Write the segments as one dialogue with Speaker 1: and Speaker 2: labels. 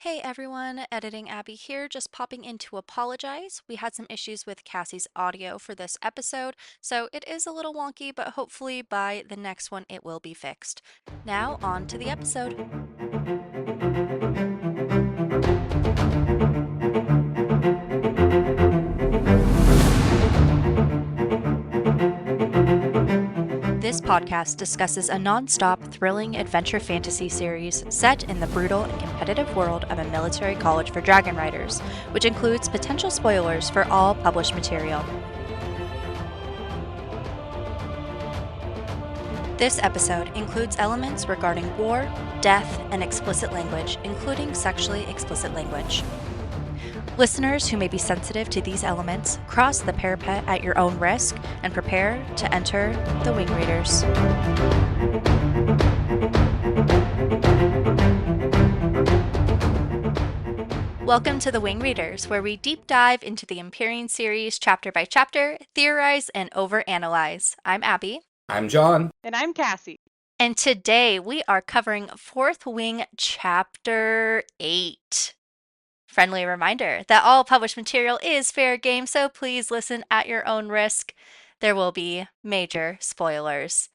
Speaker 1: Hey everyone, Editing Abby here, just popping in to apologize. We had some issues with Cassie's audio for this episode, so it is a little wonky, but hopefully by the next one it will be fixed. Now, on to the episode. This podcast discusses a non-stop, thrilling adventure fantasy series set in the brutal and competitive world of a military college for dragon riders, which includes potential spoilers for all published material. This episode includes elements regarding war, death, and explicit language, including sexually explicit language. Listeners who may be sensitive to these elements, cross the parapet at your own risk and prepare to enter the Wing Readers. Welcome to the Wing Readers, where we deep dive into the Empyrean series chapter by chapter, theorize, and overanalyze. I'm Abby.
Speaker 2: I'm John.
Speaker 3: And I'm Cassie.
Speaker 1: And today we are covering Fourth Wing Chapter 8. Friendly reminder that all published material is fair game, so please listen at your own risk. There will be major spoilers.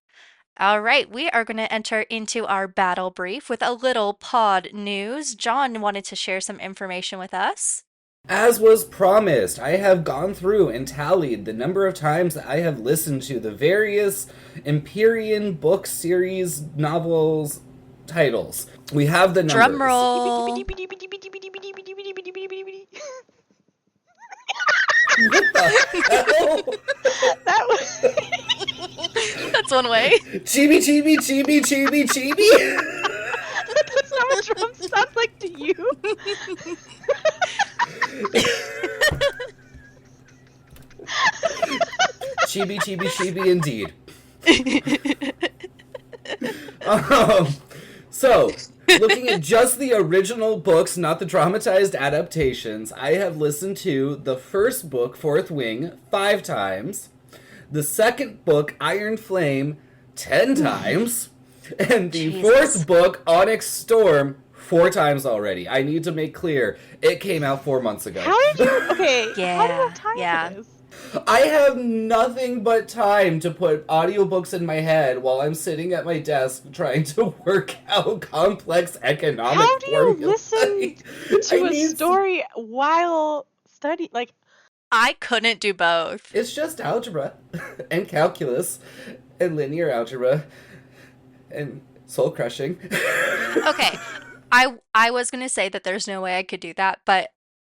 Speaker 1: All right, we are going to enter into our battle brief with a little pod news. John wanted to share some information with us.
Speaker 2: As was promised, I have gone through and tallied the number of times that I have listened to the various Empyrean book series novels titles. We have the numbers.
Speaker 1: Drum roll.
Speaker 2: What the hell?
Speaker 3: That was...
Speaker 1: That's one way.
Speaker 2: Chibi, chibi, chibi, chibi, chibi.
Speaker 3: That's not what drum sounds like to you.
Speaker 2: Chibi, chibi, chibi, indeed. So, looking at just the original books, not the dramatized adaptations, I have listened to the first book, Fourth Wing, 5 times, the second book, Iron Flame, 10 times, and the
Speaker 1: Jesus.
Speaker 2: fourth book, Onyx Storm, 4 times already. I need to make clear, it came out 4 months ago.
Speaker 3: How did you... Okay, how do you
Speaker 1: Yeah,
Speaker 3: have time
Speaker 1: yeah.
Speaker 3: for this?
Speaker 2: I have nothing but time to put audiobooks in my head while I'm sitting at my desk trying to work out complex economic
Speaker 3: How do you
Speaker 2: formulas.
Speaker 3: listen
Speaker 2: I
Speaker 3: to a
Speaker 2: need
Speaker 3: story while studying? Like,
Speaker 1: I couldn't do both.
Speaker 2: It's just algebra and calculus and linear algebra and soul crushing.
Speaker 1: Okay, I was going to say that there's no way I could do that, but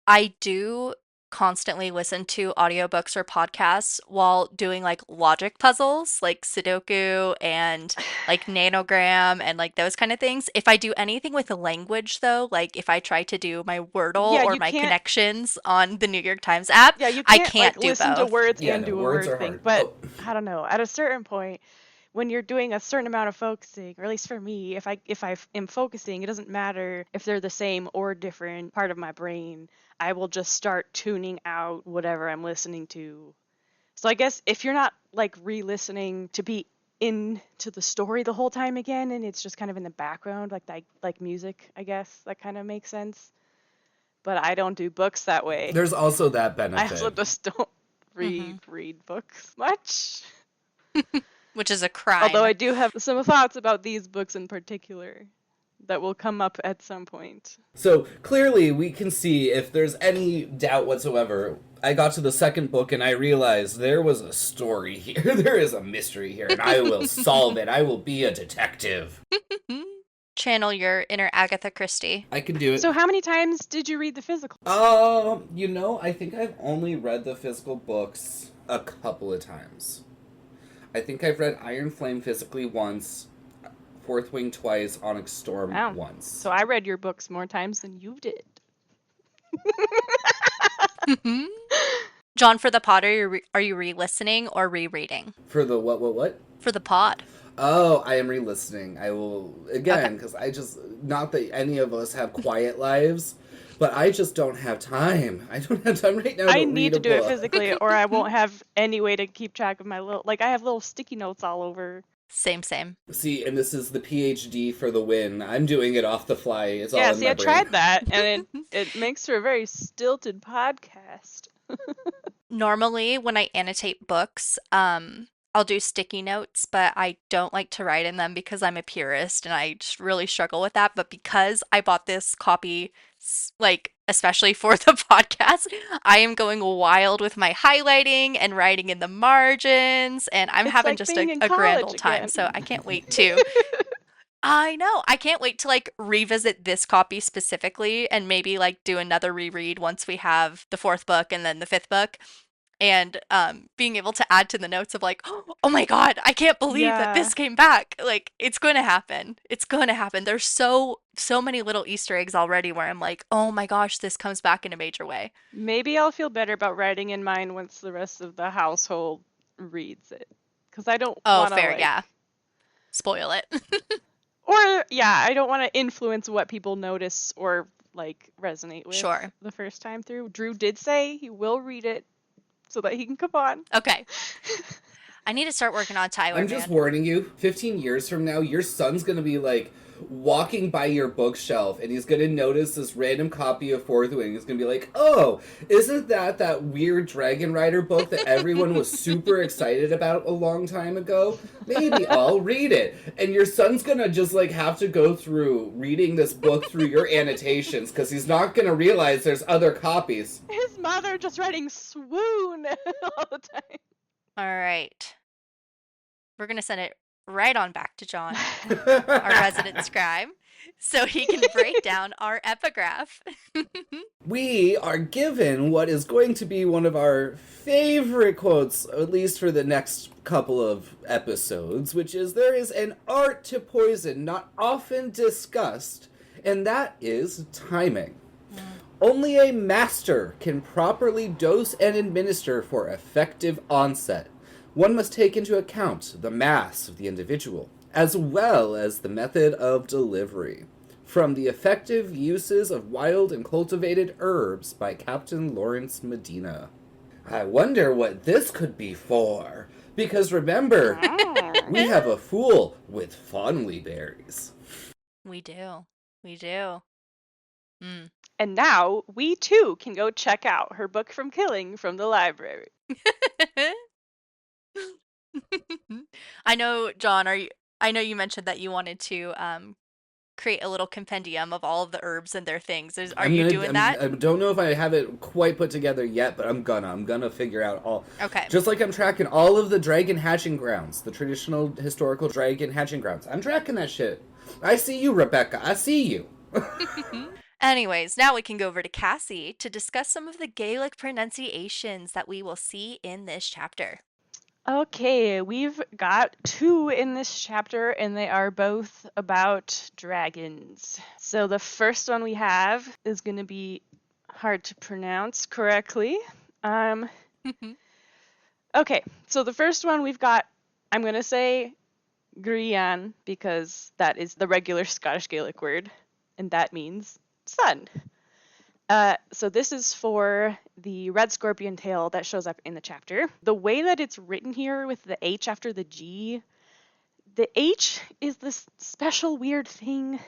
Speaker 1: I do constantly listen to audiobooks or podcasts while doing like logic puzzles like Sudoku and like Nanogram and like those kind of things. If I do anything with a language though, like if I try to do my Wordle
Speaker 3: Yeah,
Speaker 1: or
Speaker 3: you
Speaker 1: my
Speaker 3: can't-
Speaker 1: connections on the New York Times app,
Speaker 3: yeah, you
Speaker 1: I
Speaker 3: can't,
Speaker 1: can't
Speaker 3: like,
Speaker 1: do
Speaker 3: listen
Speaker 1: both.
Speaker 3: to words
Speaker 2: Yeah,
Speaker 3: and
Speaker 2: no,
Speaker 3: do a
Speaker 2: words
Speaker 3: word
Speaker 2: are
Speaker 3: thing.
Speaker 2: hard.
Speaker 3: But,
Speaker 2: Oh.
Speaker 3: I don't know, at a certain point, when you're doing a certain amount of focusing, or at least for me, if I am focusing, it doesn't matter if they're the same or different part of my brain. I will just start tuning out whatever I'm listening to. So I guess if you're not like re-listening to be into the story the whole time again, and it's just kind of in the background, like music, I guess that kind of makes sense. But I don't do books that way.
Speaker 2: There's also that
Speaker 3: I
Speaker 2: benefit.
Speaker 3: also just don't read books much.
Speaker 1: Which is a crime.
Speaker 3: Although I do have some thoughts about these books in particular that will come up at some point.
Speaker 2: So clearly we can see if there's any doubt whatsoever. I got to the second book and I realized there was a story here. There is a mystery here and I will solve it. I will be a detective.
Speaker 1: Channel your inner Agatha Christie.
Speaker 2: I can do it.
Speaker 3: So how many times did you read the physical?
Speaker 2: I think I've only read the physical books a couple of times. I think I've read Iron Flame physically once, Fourth Wing twice, Onyx Storm
Speaker 3: Wow.
Speaker 2: once.
Speaker 3: So I read your books more times than you did.
Speaker 1: John, for the pod, are you re-listening or rereading?
Speaker 2: For the what?
Speaker 1: For the pod.
Speaker 2: Oh, I am re-listening. I will, again,
Speaker 1: Okay.
Speaker 2: because I just, not that any of us have quiet lives, but I just don't have time. I don't have time right now to
Speaker 3: I
Speaker 2: read
Speaker 3: need
Speaker 2: a
Speaker 3: to do it
Speaker 2: book.
Speaker 3: physically or I won't have any way to keep track of my little, like I have little sticky notes all over
Speaker 1: Same, same.
Speaker 2: See, and this is the PhD for the win. I'm doing it off the fly. It's all
Speaker 3: Yeah,
Speaker 2: in
Speaker 3: see,
Speaker 2: my
Speaker 3: I
Speaker 2: brain.
Speaker 3: tried that, and it makes for a very stilted podcast.
Speaker 1: Normally, when I annotate books, I'll do sticky notes, but I don't like to write in them because I'm a purist and I just really struggle with that. But because I bought this copy, like, especially for the podcast, I am going wild with my highlighting and writing in the margins, and I'm
Speaker 3: It's
Speaker 1: having
Speaker 3: like
Speaker 1: just
Speaker 3: being in
Speaker 1: a grand
Speaker 3: college
Speaker 1: old time.
Speaker 3: again.
Speaker 1: So I can't wait to. I know. I can't wait to like revisit this copy specifically and maybe like do another reread once we have the fourth book and then the fifth book. And being able to add to the notes of like, oh my God, I can't believe that
Speaker 3: Yeah,
Speaker 1: this came back. Like, it's going to happen. It's going to happen. There's so many little Easter eggs already where I'm like, oh my gosh, this comes back in a major way.
Speaker 3: maybe I'll feel better about writing in mine once the rest of the household reads it, because I don't
Speaker 1: Oh,
Speaker 3: want to
Speaker 1: fair.
Speaker 3: like,
Speaker 1: Yeah. Spoil it.
Speaker 3: or yeah, I don't want to influence what people notice or like resonate with
Speaker 1: Sure.
Speaker 3: the first time through. Drew did say he will read it so that he can come on.
Speaker 1: Okay. I need to start working on Tyler,
Speaker 2: I'm just
Speaker 1: man.
Speaker 2: warning you, 15 years from now, your son's going to be like walking by your bookshelf and he's going to notice this random copy of Fourth Wing. He's going to be like, oh, isn't that weird Dragon Rider book that everyone was super excited about a long time ago? Maybe I'll read it. And your son's going to just like have to go through reading this book through your annotations because he's not going to realize there's other copies.
Speaker 3: His mother just writing swoon all the time.
Speaker 1: All right. We're going to send it right on back to John, our resident scribe, so he can break down our epigraph.
Speaker 2: We are given what is going to be one of our favorite quotes, at least for the next couple of episodes, which is, there is an art to poison not often discussed, and that is timing. Only a master can properly dose and administer for effective onset. One must take into account the mass of the individual, as well as the method of delivery. From The Effective Uses of Wild and Cultivated Herbs by Captain Lawrence Medina. I wonder what this could be for. Because remember, we have a fool with fondly berries.
Speaker 1: We do. We do. Mm.
Speaker 3: And now we too can go check out her book from Killing from the library.
Speaker 1: I know, John, I know you mentioned that you wanted to create a little compendium of all of the herbs and their things. Are you doing that?
Speaker 2: I don't know if I have it quite put together yet, but I'm gonna figure out all.
Speaker 1: Okay.
Speaker 2: Just like I'm tracking all of the dragon hatching grounds, the traditional historical dragon hatching grounds. I'm tracking that shit. I see you, Rebecca. I see you.
Speaker 1: Anyways, now we can go over to Cassie to discuss some of the Gaelic pronunciations that we will see in this chapter.
Speaker 3: Okay, we've got two in this chapter, and they are both about dragons. So the first one we have is going to be hard to pronounce correctly. Okay, so the first one we've got, I'm going to say Grian, because that is the regular Scottish Gaelic word, and that means sun. So this is for the red scorpion tail that shows up in the chapter. The way that it's written here with the H after the G, the H is this special weird thing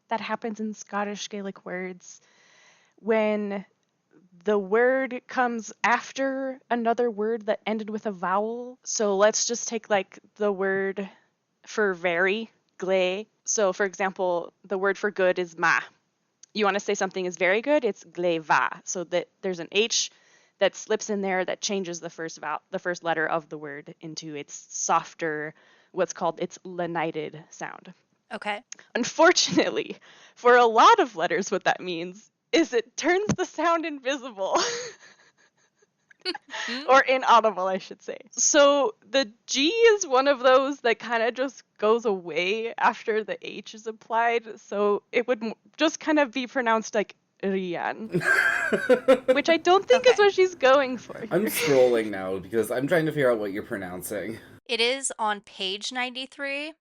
Speaker 3: that happens in Scottish Gaelic words when the word comes after another word that ended with a vowel. So let's just take like the word for very, glé. So for example, the word for good is ma. You want to say something is very good, it's gleva. So that there's an H that slips in there that changes the first letter of the word into its softer, what's called its lenited sound.
Speaker 1: Okay.
Speaker 3: Unfortunately, for a lot of letters, what that means is it turns the sound invisible. Or inaudible, I should say. So the G is one of those that kind of just goes away after the H is applied. So it would just kind of be pronounced like Rian. Which I don't think is what she's going for here.
Speaker 2: I'm scrolling now because I'm trying to figure out what you're pronouncing.
Speaker 1: It is on page 93.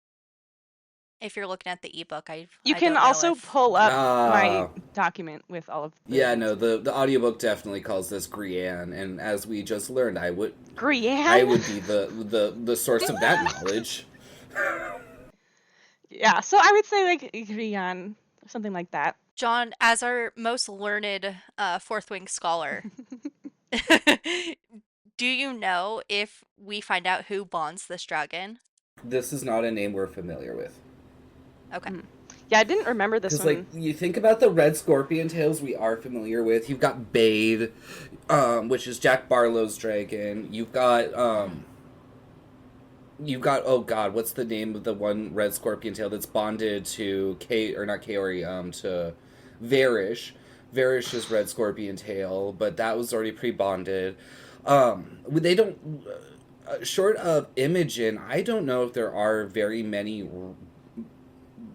Speaker 1: If you're looking at the ebook,
Speaker 3: You
Speaker 1: I
Speaker 3: can
Speaker 1: don't know
Speaker 3: also
Speaker 1: if...
Speaker 3: pull up my document with all of the...
Speaker 2: Yeah, no, the audiobook definitely calls this Grian, and as we just learned, I would
Speaker 3: Grian?
Speaker 2: I would be the source of that knowledge.
Speaker 3: Yeah, so I would say like Grian, something like that.
Speaker 1: John, as our most learned fourth wing scholar, do you know if we find out who bonds this dragon?
Speaker 2: This is not a name we're familiar with.
Speaker 1: Okay.
Speaker 3: Yeah, I didn't remember this
Speaker 2: Because, like,
Speaker 3: one.
Speaker 2: you think about the red scorpion tails we are familiar with. You've got Bathe, which is Jack Barlow's dragon. You've got, oh god, what's the name of the one red scorpion tail that's bonded to or not Kaori, to Varish. Varish is red scorpion tail, but that was already pre-bonded. They don't, short of Imogen, I don't know if there are very many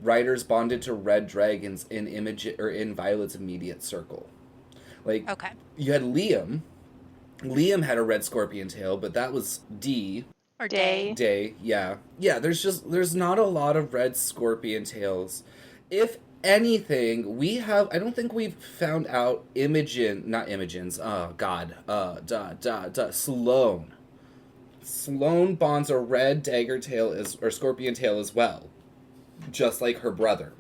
Speaker 2: riders bonded to red dragons in Imogen or in Violet's immediate circle. Like,
Speaker 1: Okay.
Speaker 2: you had Liam. Liam had a red scorpion tail, but that was D.
Speaker 1: Or
Speaker 3: Day.
Speaker 1: Day.
Speaker 2: Yeah, there's not a lot of red scorpion tails. If anything, I don't think we've found out Sloane. Sloane bonds a red dagger tail or scorpion tail as well, just like her brother.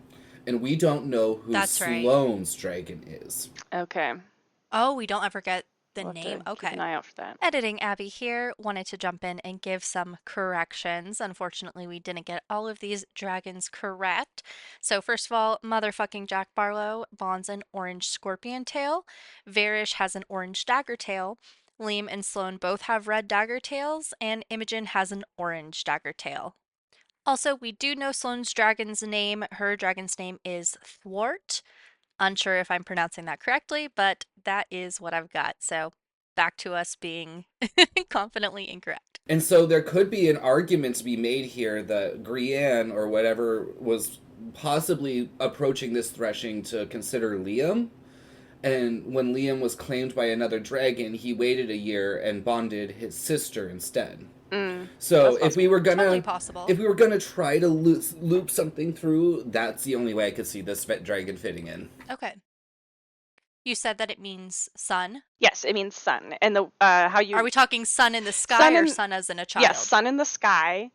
Speaker 2: And we don't know who
Speaker 1: That's right.
Speaker 2: Sloane's dragon is.
Speaker 3: Okay.
Speaker 1: Oh, we don't ever get the
Speaker 3: We'll have
Speaker 1: name.
Speaker 3: to keep
Speaker 1: Okay.
Speaker 3: an eye out for that.
Speaker 1: Editing Abby here wanted to jump in and give some corrections. Unfortunately, we didn't get all of these dragons correct. So first of all, motherfucking Jack Barlow bonds an orange scorpion tail. Varish has an orange dagger tail. Liam and Sloane both have red dagger tails, and Imogen has an orange dagger tail. Also, we do know Sloane's dragon's name. Her dragon's name is Thwart. Unsure if I'm pronouncing that correctly, but that is what I've got. So back to us being confidently incorrect.
Speaker 2: And so there could be an argument to be made here that Grianne or whatever was possibly approaching this threshing to consider Liam. And when Liam was claimed by another dragon, he waited a year and bonded his sister instead. So if we were
Speaker 1: Totally possible.
Speaker 2: gonna try to loop something through, that's the only way I could see this dragon fitting in.
Speaker 1: Okay. You said that it means sun.
Speaker 3: Yes, it means sun. And the how you
Speaker 1: Are we talking sun in the sky
Speaker 3: Sun
Speaker 1: or
Speaker 3: in-
Speaker 1: sun as in a child?
Speaker 3: Yes, sun in the sky.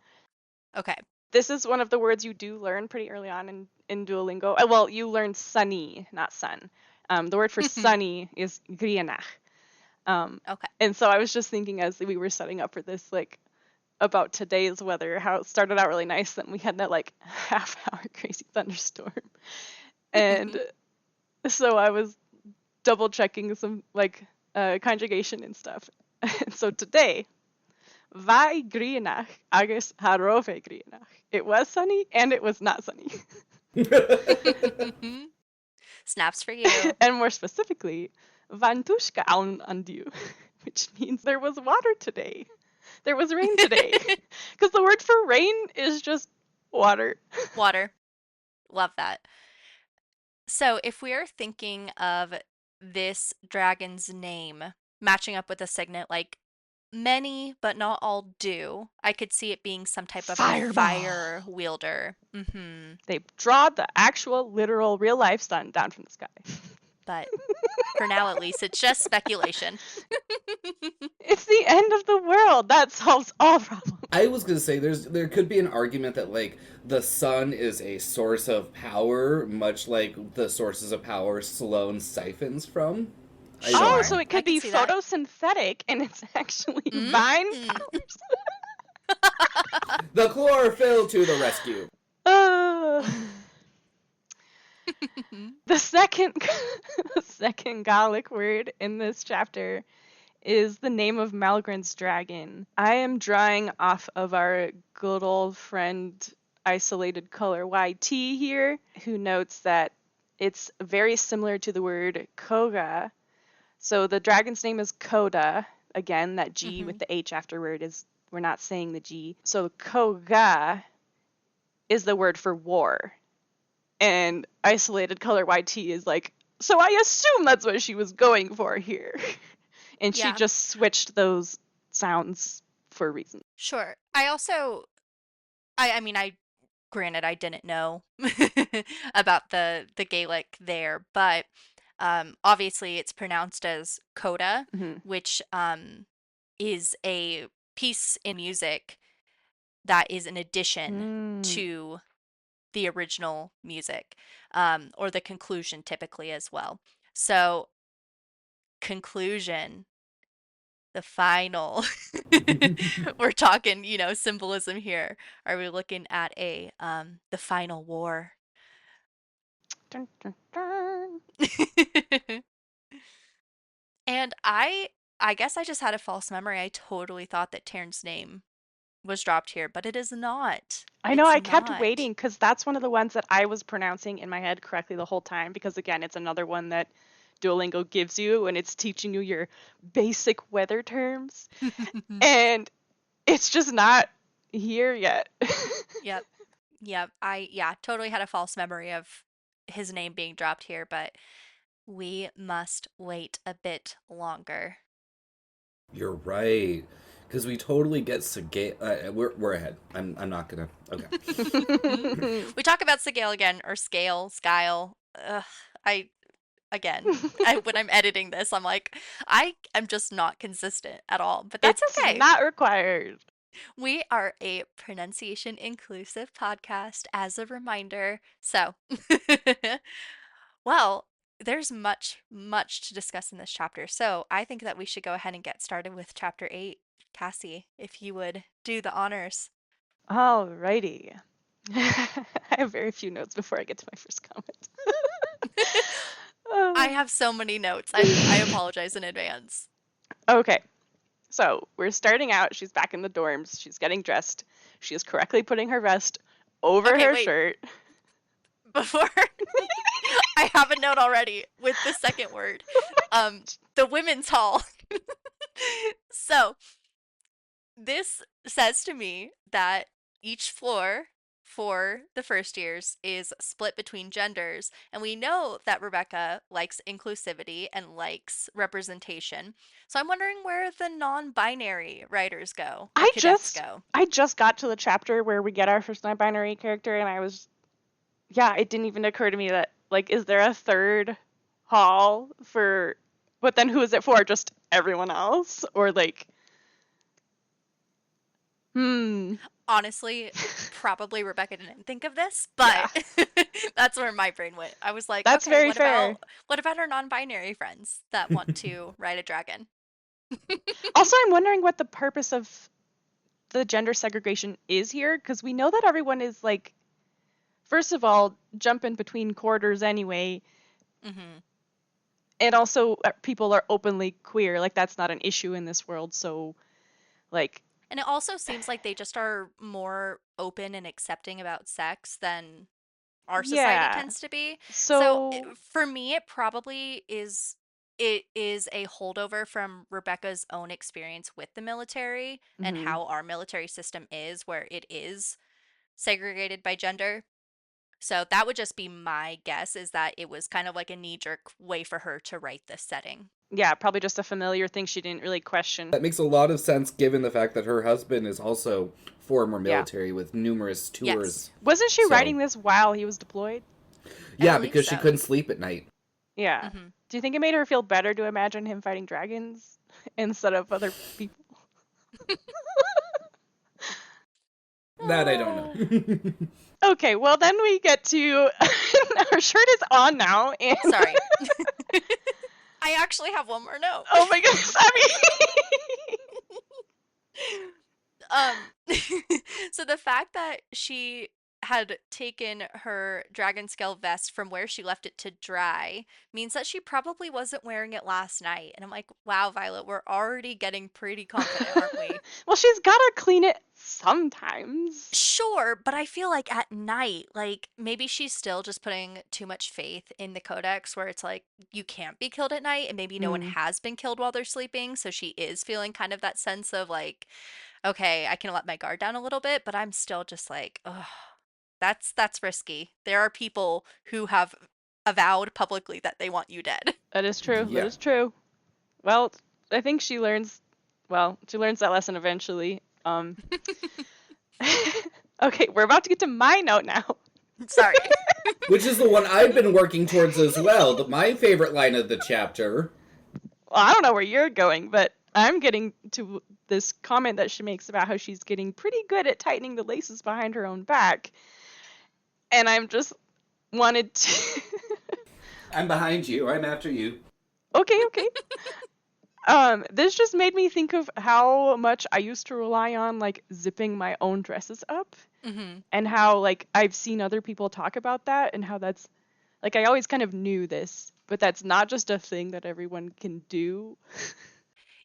Speaker 1: Okay.
Speaker 3: This is one of the words you do learn pretty early on in Duolingo. Well, you learn sunny, not sun. The word for sunny is grianach.
Speaker 1: Okay.
Speaker 3: And so I was just thinking as we were setting up for this, like, about today's weather, how it started out really nice, then we had that, like, half-hour crazy thunderstorm. And so I was double-checking some, like, conjugation and stuff. And so today, vai grianach agus harove grianach. It was sunny and it was not sunny.
Speaker 1: Snaps for you.
Speaker 3: And more specifically, vantushka aln andiu, which means there was water today. There was rain today. Because the word for rain is just water.
Speaker 1: Water. Love that. So if we are thinking of this dragon's name matching up with a signet, like many but not all do, I could see it being some type of
Speaker 3: Fireball.
Speaker 1: fire wielder.
Speaker 3: They draw the actual, literal, real life sun down from the sky.
Speaker 1: But for now, at least, it's just speculation.
Speaker 3: It's the end of the world. That solves all problems.
Speaker 2: I was gonna say there could be an argument that, like, the sun is a source of power, much like the sources of power Sloane siphons from. I don't
Speaker 3: Oh,
Speaker 2: know.
Speaker 3: so it
Speaker 1: I
Speaker 3: could
Speaker 1: can
Speaker 3: be
Speaker 1: see that.
Speaker 3: photosynthetic and it's actually vine powers.
Speaker 2: The chlorophyll to the rescue.
Speaker 3: The second Gaelic word in this chapter is the name of Malgrin's dragon. I am drawing off of our good old friend isolatedcolorYT here, who notes that it's very similar to the word Koga. So the dragon's name is Koda. Again, that G with the H afterward is, we're not saying the G. So Koga is the word for war. And isolatedcolorYT is like, so I assume that's what she was going for here. And she
Speaker 1: Yeah.
Speaker 3: just switched those sounds for a reason.
Speaker 1: Sure. I also, I mean, granted, I didn't know about the Gaelic there, but obviously it's pronounced as coda, which is a piece in music that is an addition
Speaker 3: Mm.
Speaker 1: to the original music, or the conclusion typically as well. So, conclusion, the final. We're talking, symbolism here. Are we looking at the final war?
Speaker 3: Dun, dun, dun.
Speaker 1: And I guess I just had a false memory. I totally thought that Taryn's name was dropped here, but it is not.
Speaker 3: I know,
Speaker 1: It's
Speaker 3: I kept
Speaker 1: not.
Speaker 3: waiting because that's one of the ones that I was pronouncing in my head correctly the whole time. Because again, it's another one that Duolingo gives you and it's teaching you your basic weather terms. And it's just not here yet.
Speaker 1: Yep. Yep. Yeah, totally had a false memory of his name being dropped here, but we must wait a bit longer.
Speaker 2: You're right. Because we totally get we're ahead. I'm not gonna. Okay.
Speaker 1: We talk about Sigale again, or Skyle. Ugh, I when I'm editing this, I'm like, I'm just not consistent at all, but that's
Speaker 3: It's
Speaker 1: okay.
Speaker 3: not required.
Speaker 1: We are a pronunciation inclusive podcast, as a reminder. So, well, there's much, much to discuss in this chapter. So, I think that we should go ahead and get started with chapter 8. Cassie, if you would do the honors.
Speaker 3: Alrighty. I have very few notes before I get to my first comment.
Speaker 1: I have so many notes. I apologize in advance.
Speaker 3: Okay. So we're starting out. She's back in the dorms. She's getting dressed. She is correctly putting her vest over
Speaker 1: Okay,
Speaker 3: her
Speaker 1: wait.
Speaker 3: shirt.
Speaker 1: Before I have a note already with the second word. The women's hall. So this says to me that each floor for the first years is split between genders, and we know that Rebecca likes inclusivity and likes representation. So I'm wondering where the non-binary writers go, or cadets go.
Speaker 3: I just got to the chapter where we get our first non-binary character, and it didn't even occur to me that, like, is there a third hall for, but then who is it for? Just everyone else? Or, like,
Speaker 1: Honestly, probably Rebecca didn't think of this, but that's where my brain went. I was like,
Speaker 3: That's
Speaker 1: okay,
Speaker 3: very fair.
Speaker 1: What about our non-binary friends that want to ride a dragon?
Speaker 3: Also, I'm wondering what the purpose of the gender segregation is here, because we know that everyone is, like, first of all, jumping between quarters anyway.
Speaker 1: Mm-hmm.
Speaker 3: And also, people are openly queer. Like, that's not an issue in this world, so, like...
Speaker 1: And it also seems like they just are more open and accepting about sex than our society tends to be. So for me, it is a holdover from Rebecca's own experience with the military and how our military system is, where it is segregated by gender. So that would just be my guess, is that it was kind of like a knee-jerk way for her to write this setting.
Speaker 3: Yeah, probably just a familiar thing she didn't really question.
Speaker 2: That makes a lot of sense given the fact that her husband is also former military with numerous tours.
Speaker 3: Yes. Wasn't she writing this while he was deployed?
Speaker 2: Yeah, because she couldn't sleep at night.
Speaker 3: Yeah. Mm-hmm. Do you think it made her feel better to imagine him fighting dragons instead of other people?
Speaker 2: That I don't know.
Speaker 3: Okay, well then we get to... Our shirt is on now, and...
Speaker 1: Sorry. I actually have one more note.
Speaker 3: Oh my goodness,
Speaker 1: So the fact that she had taken her dragon scale vest from where she left it to dry means that she probably wasn't wearing it last night. And I'm like, wow, Violet, we're already getting pretty confident, aren't we?
Speaker 3: Well, she's gotta clean it sometimes.
Speaker 1: Sure, but I feel like at night, like, maybe she's still just putting too much faith in the codex, where it's like, you can't be killed at night, and maybe no one has been killed while they're sleeping, so she is feeling kind of that sense of like, okay, I can let my guard down a little bit, but I'm still just like, ugh, that's risky. There are people who have avowed publicly that they want you dead.
Speaker 3: That is true. Yeah. That is true. Well, I think she learns that lesson eventually. Okay, we're about to get to my note now.
Speaker 1: Sorry.
Speaker 2: Which is the one I've been working towards as well. My favorite line of the chapter.
Speaker 3: Well, I don't know where you're going, but I'm getting to this comment that she makes about how she's getting pretty good at tightening the laces behind her own back. And I'm just wanted to.
Speaker 2: I'm behind you. I'm after you.
Speaker 3: Okay, okay. This just made me think of how much I used to rely on like zipping my own dresses up,
Speaker 1: Mm-hmm.
Speaker 3: and how like I've seen other people talk about that, and how that's like I always kind of knew this, but that's not just a thing that everyone can do.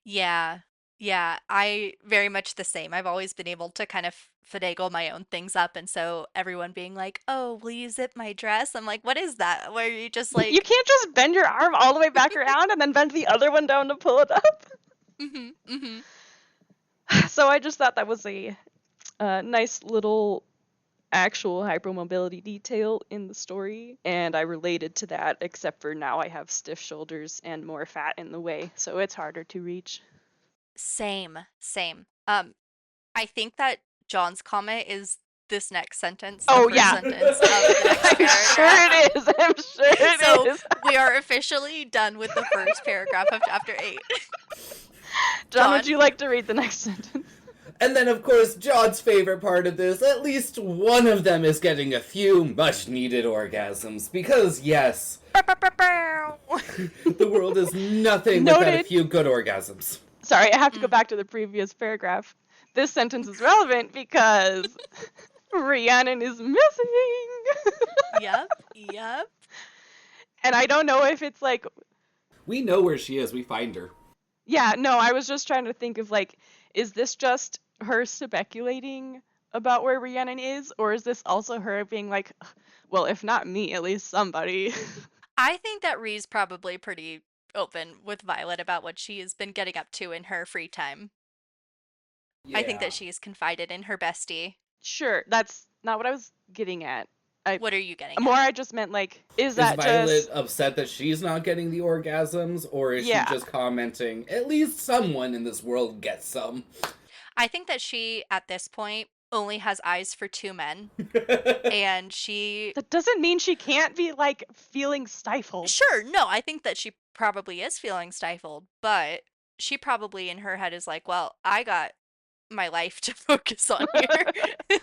Speaker 1: Yeah. Yeah, I very much the same. I've always been able to kind of finagle my own things up, and so everyone being like, "Oh, will you zip my dress?" I'm like, "What is that?" Where you just
Speaker 3: You
Speaker 1: like,
Speaker 3: can't just bend your arm all the way back around and then bend the other one down to pull it up.
Speaker 1: mm-hmm, mm-hmm.
Speaker 3: So I just thought that was a nice little actual hypermobility detail in the story, and I related to that, except for now I have stiff shoulders and more fat in the way, so it's harder to reach.
Speaker 1: Same, same. I think that John's comment is this next sentence, the
Speaker 3: Oh
Speaker 1: first
Speaker 3: yeah.
Speaker 1: sentence of the next
Speaker 3: I'm sure
Speaker 1: paragraph.
Speaker 3: it is. I'm sure it
Speaker 1: So
Speaker 3: is.
Speaker 1: we are officially done with the first paragraph of chapter 8.
Speaker 3: John, would
Speaker 1: John?
Speaker 3: you like to read the next sentence?
Speaker 2: And then, of course, John's favorite part of this, at least one of them is getting a few much-needed orgasms. Because, yes, the world is nothing without a
Speaker 3: Noted.
Speaker 2: few good orgasms.
Speaker 3: Sorry, I have to go
Speaker 1: Mm.
Speaker 3: back to the previous paragraph. This sentence is relevant because Rhiannon is missing.
Speaker 1: Yep, yep.
Speaker 3: And I don't know if it's like,
Speaker 2: We know where she is, we find her.
Speaker 3: yeah, no, I was just trying to think of like, is this just her speculating about where Rhiannon is, or is this also her being like, well, if not me, at least somebody?
Speaker 1: I think that Ree's probably pretty open with Violet about what she has been getting up to in her free time. I think
Speaker 2: Yeah.
Speaker 1: that she's confided in her bestie.
Speaker 3: Sure, that's not what I was getting at.
Speaker 1: What are you getting
Speaker 3: More,
Speaker 1: at?
Speaker 3: I just meant like, is
Speaker 2: Is
Speaker 3: that
Speaker 2: Violet
Speaker 3: just,
Speaker 2: upset that she's not getting the orgasms, or is she
Speaker 3: yeah.
Speaker 2: just commenting, at least someone in this world gets some?
Speaker 1: I think that she, at this point, only has eyes for two men, and she.
Speaker 3: That doesn't mean she can't be like feeling stifled.
Speaker 1: Sure, no, I think that she probably is feeling stifled, but she probably in her head is like, well, I got my life to focus on here.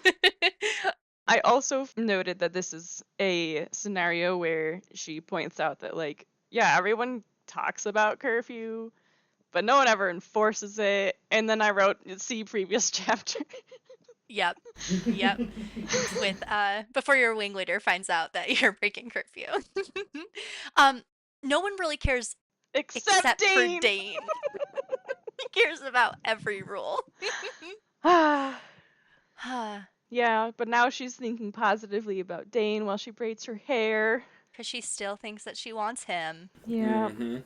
Speaker 3: I also noted that this is a scenario where she points out that, like, yeah, everyone talks about curfew, but no one ever enforces it. And then I wrote, see previous chapter.
Speaker 1: Yep. Yep. With before your wing leader finds out that you're breaking curfew. um no one really cares
Speaker 3: Except
Speaker 1: except for
Speaker 3: Dain.
Speaker 1: Dain. He cares about every rule.
Speaker 3: Yeah, but now she's thinking positively about Dain while she braids her hair.
Speaker 1: Cuz she still thinks that she wants him.
Speaker 3: Yeah.
Speaker 2: Mm-hmm.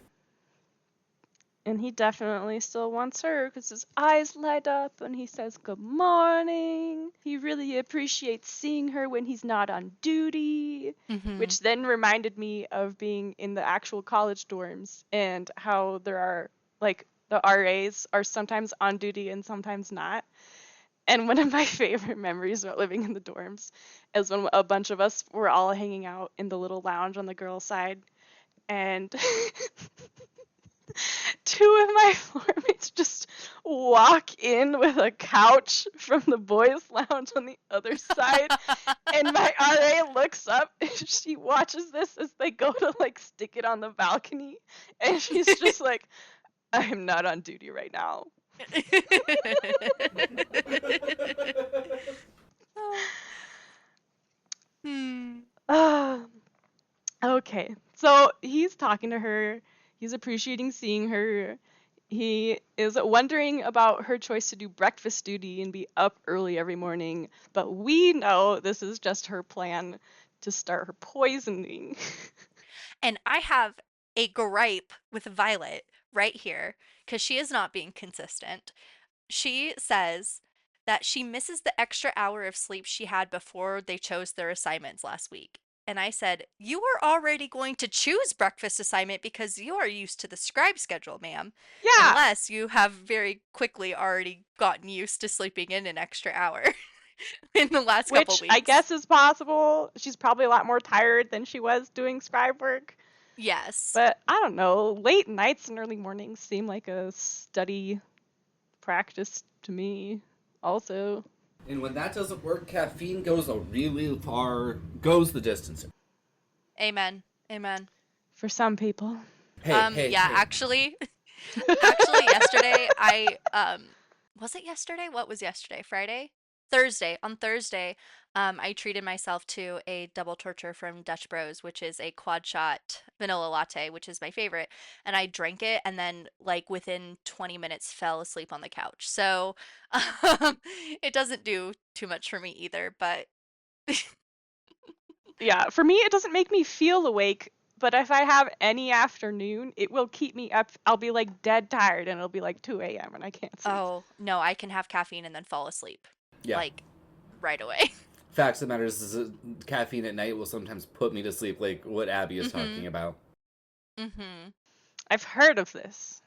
Speaker 3: And he definitely still wants her because his eyes light up and he says good morning. He really appreciates seeing her when he's not on duty,
Speaker 1: Mhm.
Speaker 3: which then reminded me of being in the actual college dorms and how there are, like, the RAs are sometimes on duty and sometimes not. And one of my favorite memories about living in the dorms is when a bunch of us were all hanging out in the little lounge on the girls' side, and two of my floor mates just walk in with a couch from the boys' lounge on the other side, and my RA looks up and she watches this as they go to like stick it on the balcony, and she's just like, I am not on duty right now.
Speaker 1: Hmm.
Speaker 3: Ah, okay. So he's talking to her. He's appreciating seeing her. He is wondering about her choice to do breakfast duty and be up early every morning, but we know this is just her plan to start her poisoning.
Speaker 1: And I have a gripe with Violet right here because she is not being consistent. She says that she misses the extra hour of sleep she had before they chose their assignments last week. And I said, you are already going to choose breakfast assignment because you are used to the scribe schedule, ma'am.
Speaker 3: Yeah,
Speaker 1: Unless you have very quickly already gotten used to sleeping in an extra hour in the last couple
Speaker 3: which I
Speaker 1: weeks.
Speaker 3: guess is possible. She's probably a lot more tired than she was doing scribe work.
Speaker 1: Yes.
Speaker 3: But I don't know, late nights and early mornings seem like a study practice to me also.
Speaker 2: And when that doesn't work, caffeine goes the distance.
Speaker 1: Amen. Amen.
Speaker 3: For some people.
Speaker 2: Hey.
Speaker 1: Actually, yesterday was it yesterday? What was yesterday? Friday? Thursday. On Thursday, I treated myself to a double torture from Dutch Bros, which is a quad shot vanilla latte, which is my favorite. And I drank it and then like within 20 minutes fell asleep on the couch. So, it doesn't do too much for me either, but
Speaker 3: Yeah, for me, it doesn't make me feel awake, but if I have any afternoon, it will keep me up. I'll be like dead tired and it'll be like 2 a.m. and I can't sleep.
Speaker 1: oh, no, I can have caffeine and then fall asleep.
Speaker 2: Yeah.
Speaker 1: Like right away.
Speaker 2: Facts of the matter is caffeine at night will sometimes put me to sleep, like what Abby is talking about.
Speaker 1: Mm-hmm.
Speaker 3: I've heard of this.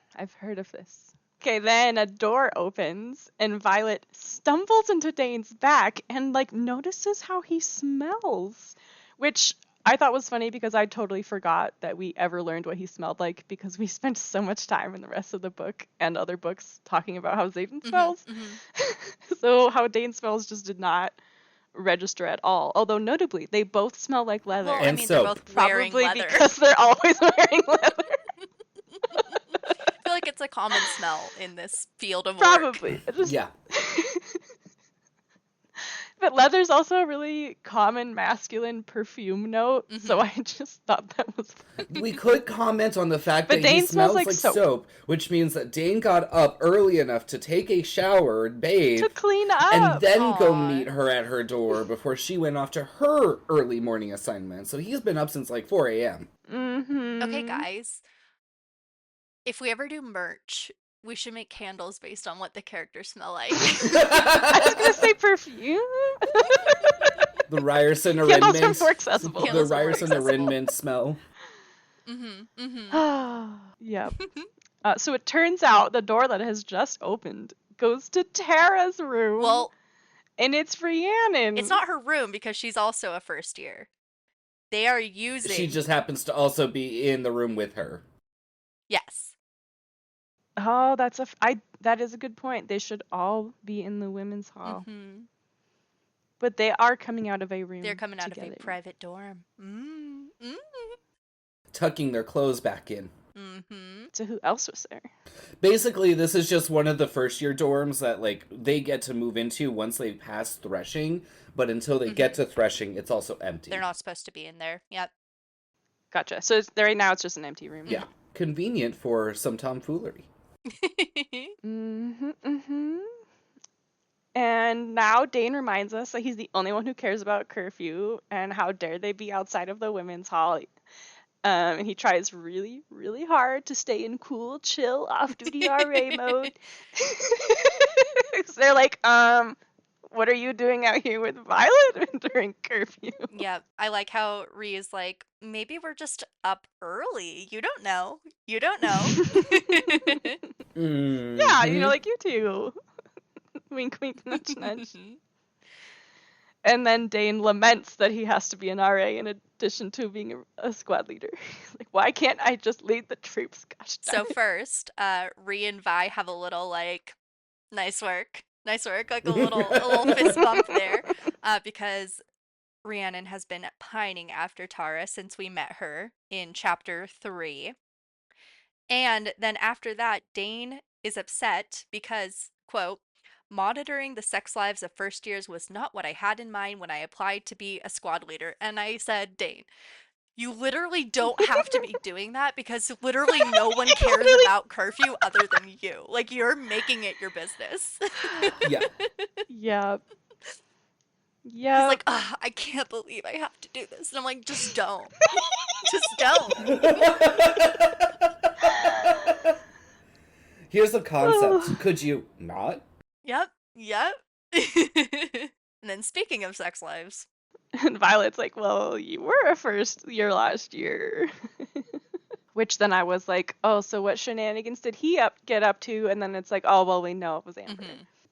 Speaker 3: Okay, then a door opens and Violet stumbles into Dane's back and like notices how he smells, which I thought was funny because I totally forgot that we ever learned what he smelled like because we spent so much time in the rest of the book and other books talking about how Zayden smells. So how Dane smells just did not register at all. Although notably, they both smell like leather.
Speaker 1: Well, I
Speaker 2: And
Speaker 1: mean,
Speaker 2: soap.
Speaker 1: they're both wearing
Speaker 3: Probably
Speaker 1: leather.
Speaker 3: because they're always wearing leather.
Speaker 1: I feel like it's a common smell in this field of work.
Speaker 3: Probably.
Speaker 2: Yeah.
Speaker 3: But leather's also a really common masculine perfume note, so I just thought that was funny.
Speaker 2: We could comment on the fact
Speaker 3: But
Speaker 2: that he
Speaker 3: Dain smells
Speaker 2: smells
Speaker 3: like soap.
Speaker 2: which means that Dane got up early enough to take a shower and bathe,
Speaker 3: To clean up.
Speaker 2: and then go
Speaker 1: Aw.
Speaker 2: meet her at her door before she went off to her early morning assignment. So he's been up since like 4 a.m.
Speaker 1: Okay, guys. If we ever do merch, we should make candles based on what the characters smell like.
Speaker 3: I was gonna say perfume.
Speaker 2: The Ryerson
Speaker 3: Candles are
Speaker 2: Arrhythmint.
Speaker 3: more accessible.
Speaker 2: The
Speaker 1: Candles are more
Speaker 2: Ryerson
Speaker 1: accessible.
Speaker 2: Arrhythmint smell.
Speaker 3: Yep. So it turns out the door that has just opened goes to Tara's room.
Speaker 1: Well,
Speaker 3: and it's Rhiannon.
Speaker 1: it's not her room because she's also a first year. They are using.
Speaker 2: She just happens to also be in the room with her.
Speaker 1: Yes.
Speaker 3: Oh, that is a good point. They should all be in the women's hall. But they are coming out of a room.
Speaker 1: They're coming out
Speaker 3: together.
Speaker 1: of a private dorm.
Speaker 2: Tucking their clothes back in.
Speaker 3: So who else was there?
Speaker 2: Basically, this is just one of the first year dorms that like they get to move into once they pass threshing, but until they get to threshing, it's also empty.
Speaker 1: They're not supposed to be in there. Yep.
Speaker 3: Gotcha. So right now it's just an empty room.
Speaker 2: Yeah. Convenient for some tomfoolery.
Speaker 3: And now Dain reminds us that he's the only one who cares about curfew, and how dare they be outside of the women's hall. And he tries really, really hard to stay in cool, chill, off-duty RA mode. So they're like, what are you doing out here with Violet during curfew?
Speaker 1: Yep. I like how Rhea is like, maybe we're just up early. You don't know. You don't know.
Speaker 3: Yeah, like you two. Wink, wink, nudge, nudge. And then Dain laments that he has to be an RA in addition to being a squad leader. Like, why can't I just lead the troops? Gosh darn
Speaker 1: So first, Rhea and Vi have a little like, nice work, like a little fist bump there, because Rhiannon has been pining after Tara since we met her in chapter 3. And then after that, Dain is upset because, quote, monitoring the sex lives of first years was not what I had in mind when I applied to be a squad leader. And I said, Dain, you literally don't have to be doing that because literally no one cares about curfew other than you. Like, you're making it your business.
Speaker 2: Yeah.
Speaker 3: Yep.
Speaker 1: He's
Speaker 3: Yeah.
Speaker 1: like, I can't believe I have to do this. And I'm like, just don't. Just don't.
Speaker 2: Here's the concept. Could you not?
Speaker 1: Yep. And then speaking of sex lives.
Speaker 3: And Violet's like, well, you were a first year last year. Which then I was like, oh, so what shenanigans did he get up to? And then it's like, oh, well, we know it was Amber.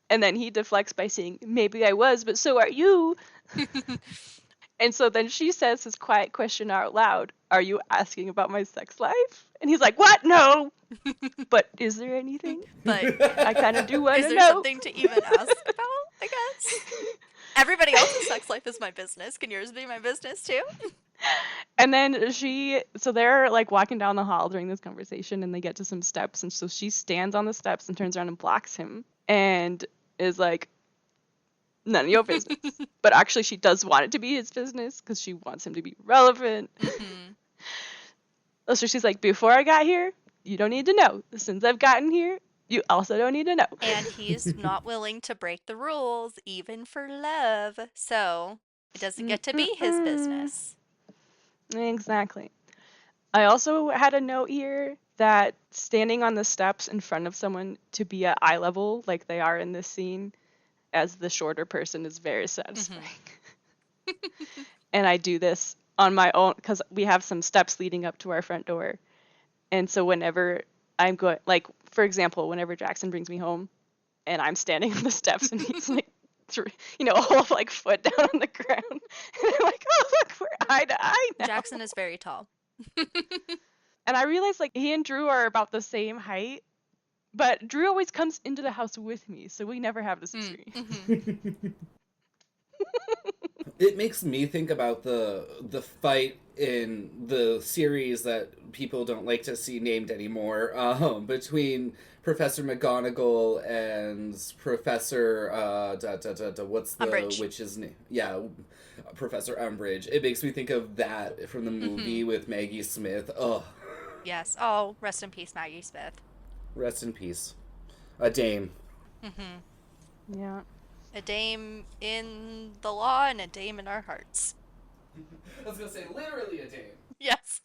Speaker 3: And then he deflects by saying, maybe I was, but so are you. And so then she says his quiet question out loud, are you asking about my sex life? And he's like, what? No. But is there anything?
Speaker 1: But
Speaker 3: I kind of do want
Speaker 1: is
Speaker 3: to
Speaker 1: there
Speaker 3: know.
Speaker 1: something to even ask about, I guess? Everybody else's sex life is my business. Can yours be my business too?
Speaker 3: And then so they're like walking down the hall during this conversation and they get to some steps. And so she stands on the steps and turns around and blocks him and is like, none of your business. But actually, she does want it to be his business because she wants him to be relevant.
Speaker 1: Mm-hmm.
Speaker 3: So she's like, before I got here, you don't need to know. Since I've gotten here, you also don't need to know.
Speaker 1: And he's not willing to break the rules, even for love. So it doesn't get to be his business.
Speaker 3: Exactly. I also had a note here that standing on the steps in front of someone to be at eye level, like they are in this scene, as the shorter person is very satisfying. And I do this on my own because we have some steps leading up to our front door. And so whenever I'm going, like, for example, whenever Jackson brings me home and I'm standing on the steps and he's like, a whole like foot down on the ground. And I'm like, oh, look, we're eye to eye now.
Speaker 1: Jackson is very tall.
Speaker 3: And I realized like he and Drew are about the same height, but Drew always comes into the house with me, so we never have this experience.
Speaker 1: Mm-hmm.
Speaker 2: It makes me think about the fight in the series that people don't like to see named anymore, between Professor McGonagall and Professor what's the
Speaker 1: Umbridge.
Speaker 2: witch's name? Yeah, Professor Umbridge. It makes me think of that from the movie with Maggie Smith. Ugh.
Speaker 1: Yes. Oh, rest in peace, Maggie Smith.
Speaker 2: Rest in peace. A dame.
Speaker 1: Mm-hmm.
Speaker 3: Yeah.
Speaker 1: A dame in the law and a dame in our hearts.
Speaker 2: I was gonna say literally a dame.
Speaker 1: Yes.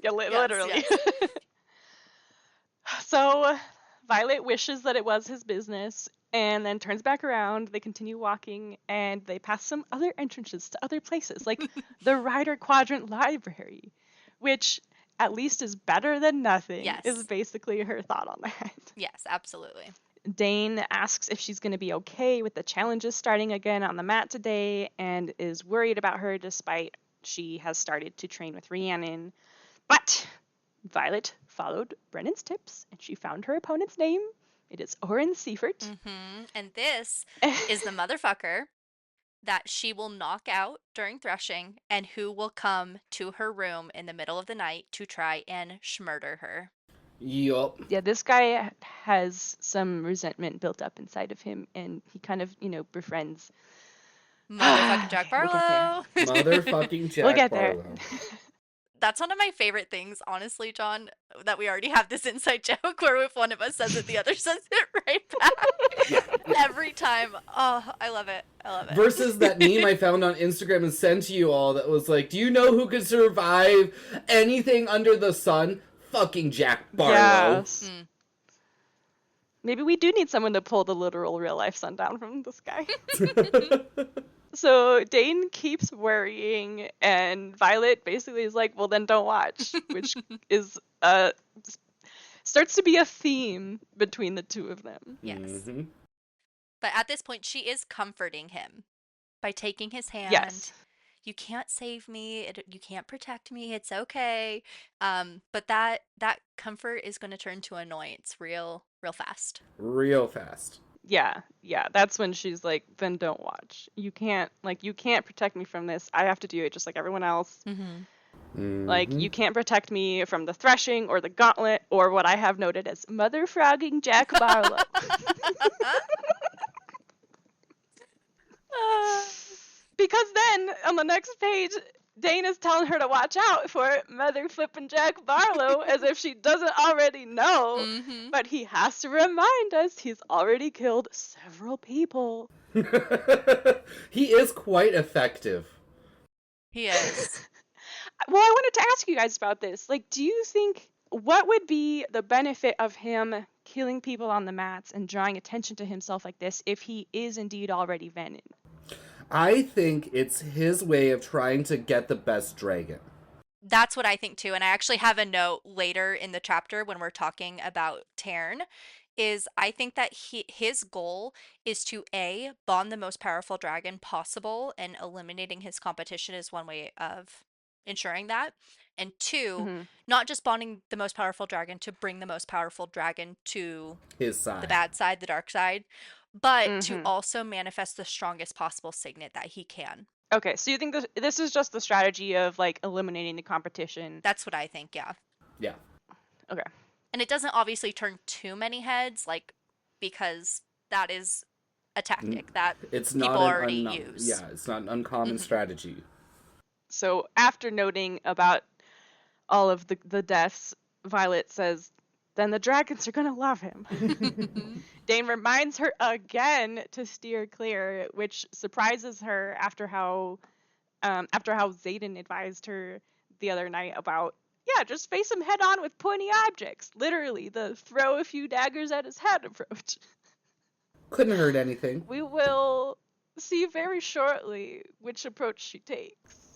Speaker 3: Yeah, literally.
Speaker 1: Yes.
Speaker 3: So Violet wishes that it was his business and then turns back around. They continue walking and they pass some other entrances to other places, like the Ryder Quadrant Library, which at least is better than nothing,
Speaker 1: Yes.
Speaker 3: is basically her thought on that.
Speaker 1: Yes, absolutely.
Speaker 3: Dain asks if she's going to be okay with the challenges starting again on the mat today and is worried about her despite she has started to train with Rhiannon. But Violet followed Brennan's tips and she found her opponent's name. It is Oren Seifert.
Speaker 1: Mm-hmm. And this is the motherfucker that she will knock out during threshing and who will come to her room in the middle of the night to try and schmurder her.
Speaker 2: Yup.
Speaker 3: Yeah, this guy has some resentment built up inside of him and he kind of, befriends
Speaker 1: Motherfucking Jack
Speaker 3: We'll get
Speaker 1: Barlow.
Speaker 2: Motherfucking Jack
Speaker 3: We'll get
Speaker 2: Barlow.
Speaker 3: there.
Speaker 1: That's one of my favorite things, honestly, John, that we already have this inside joke where if one of us says it, the other says it right back. Every time. Oh, I love it. I love it.
Speaker 2: Versus that meme I found on Instagram and sent to you all that was like, do you know who could survive anything under the sun? Fucking Jack Barlow.
Speaker 3: Yes. Maybe we do need someone to pull the literal real life sun down from the sky. So Dain keeps worrying, and Violet basically is like, well, then don't watch, which is starts to be a theme between the two of them.
Speaker 1: Yes.
Speaker 2: Mm-hmm.
Speaker 1: But at this point, she is comforting him by taking his hand.
Speaker 3: Yes.
Speaker 1: You can't save me. You can't protect me. It's okay. But that comfort is going to turn to annoyance real fast.
Speaker 2: Real fast.
Speaker 3: Yeah, that's when she's like, then don't watch. You can't protect me from this. I have to do it just like everyone else.
Speaker 1: Mm-hmm.
Speaker 3: Like, you can't protect me from the threshing or the gauntlet or what I have noted as mother frogging Jack Barlow. Because then, on the next page, Dain is telling her to watch out for mother flipping Jack Barlow as if she doesn't already know.
Speaker 1: Mm-hmm.
Speaker 3: But he has to remind us he's already killed several people.
Speaker 2: He is quite effective.
Speaker 1: He is.
Speaker 3: Well, I wanted to ask you guys about this. Like, do you think, what would be the benefit of him killing people on the mats and drawing attention to himself like this if he is indeed already Venom?
Speaker 2: I think it's his way of trying to get the best dragon.
Speaker 1: That's what I think too. And I actually have a note later in the chapter when we're talking about Tern, is I think that his goal is to A, bond the most powerful dragon possible, and eliminating his competition is one way of ensuring that. and 2,
Speaker 3: Mhm.
Speaker 1: not just bonding the most powerful dragon to bring the most powerful dragon to
Speaker 2: His side.
Speaker 1: the bad side, the dark side, but to
Speaker 3: Mhm.
Speaker 1: also manifest the strongest possible signet that he can.
Speaker 3: Okay, so you think this is just the strategy of like eliminating the competition?
Speaker 1: That's what I think, yeah.
Speaker 2: Yeah.
Speaker 3: Okay.
Speaker 1: And it doesn't obviously turn too many heads, like, because that is a tactic that
Speaker 2: It's
Speaker 1: people
Speaker 2: not an
Speaker 1: already use.
Speaker 2: Yeah, it's not an uncommon strategy.
Speaker 3: So after noting about all of the deaths, Violet says, then the dragons are gonna love him. Dain reminds her again to steer clear, which surprises her after how Xaden advised her the other night about, yeah, just face him head on with pointy objects. Literally, the throw a few daggers at his head approach.
Speaker 2: Couldn't hurt anything.
Speaker 3: We will see very shortly which approach she takes.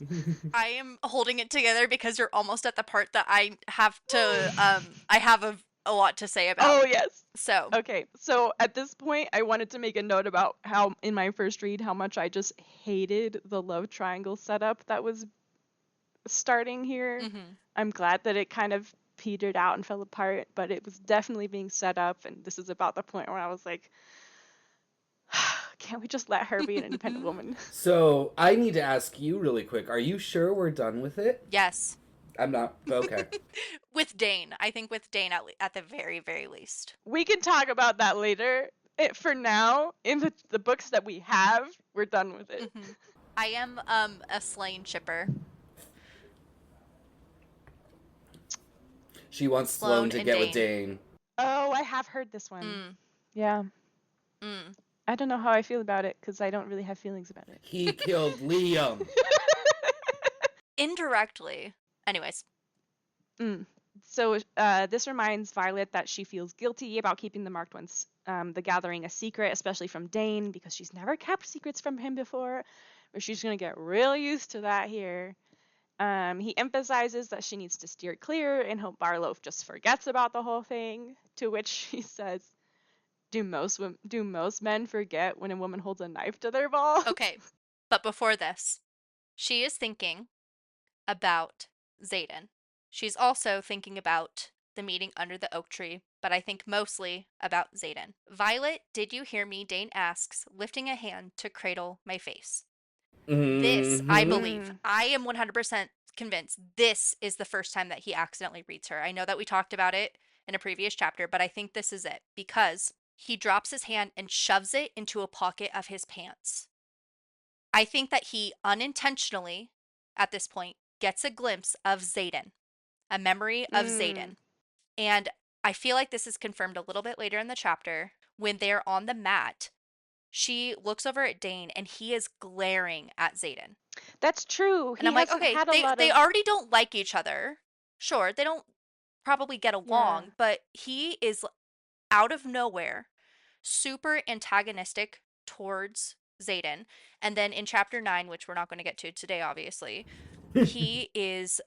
Speaker 1: I am holding it together because you're almost at the part that I have to, I have a lot to say about.
Speaker 3: Oh, yes.
Speaker 1: So.
Speaker 3: Okay, so at this point, I wanted to make a note about how, in my first read, how much I just hated the love triangle setup that was starting here.
Speaker 1: Mm-hmm.
Speaker 3: I'm glad that it kind of petered out and fell apart, but it was definitely being set up, and this is about the point where I was like, can't we just let her be an independent woman?
Speaker 2: So I need to ask you really quick. Are you sure we're done with it?
Speaker 1: Yes.
Speaker 2: I'm not. Okay.
Speaker 1: With Dain. I think with Dain at the very, very least.
Speaker 3: We can talk about that later. For now, in the books that we have, we're done with it.
Speaker 1: Mm-hmm. I am a Slain shipper.
Speaker 2: She wants Sloane to get with Dain.
Speaker 3: Oh, I have heard this one. Yeah. I don't know how I feel about it because I don't really have feelings about it.
Speaker 2: He killed Liam.
Speaker 1: Indirectly. Anyways.
Speaker 3: So this reminds Violet that she feels guilty about keeping the Marked Ones, the Gathering, a secret, especially from Dain, because she's never kept secrets from him before, but she's going to get real used to that here. He emphasizes that she needs to steer clear and hope Barlow just forgets about the whole thing, to which she says, do most men forget when a woman holds a knife to their ball?
Speaker 1: Okay, but before this, she is thinking about Xaden. She's also thinking about the meeting under the oak tree, but I think mostly about Xaden. Violet, did you hear me? Dain asks, lifting a hand to cradle my face. This, I believe, I am 100% convinced this is the first time that he accidentally reads her. I know that we talked about it in a previous chapter, but I think this is it because he drops his hand and shoves it into a pocket of his pants. I think that he unintentionally, at this point, gets a glimpse of Xaden, a memory of Xaden. And I feel like this is confirmed a little bit later in the chapter when they're on the mat. She looks over at Dain and he is glaring at Xaden.
Speaker 3: That's true.
Speaker 1: And I'm like, okay, they already don't like each other. Sure, they don't probably get along, but he is out of nowhere super antagonistic towards Xaden. And then in chapter 9, which we're not going to get to today, obviously, he is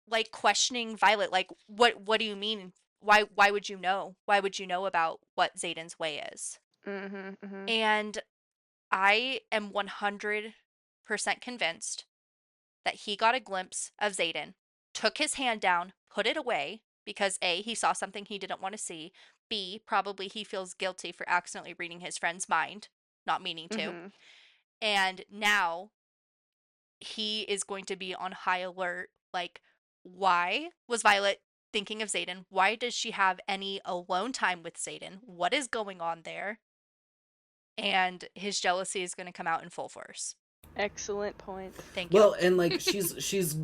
Speaker 1: like questioning Violet, like, what do you mean? Why would you know? Why would you know about what Xaden's way is? And I am 100% convinced that he got a glimpse of Xaden, took his hand down, put it away, because A, he saw something he didn't want to see, B, probably he feels guilty for accidentally reading his friend's mind, not meaning to, and now he is going to be on high alert, like, why was Violet thinking of Xaden? Why does she have any alone time with Xaden? What is going on there? And his jealousy is going to come out in full force.
Speaker 3: Excellent point.
Speaker 1: Thank you.
Speaker 2: Well, and like she's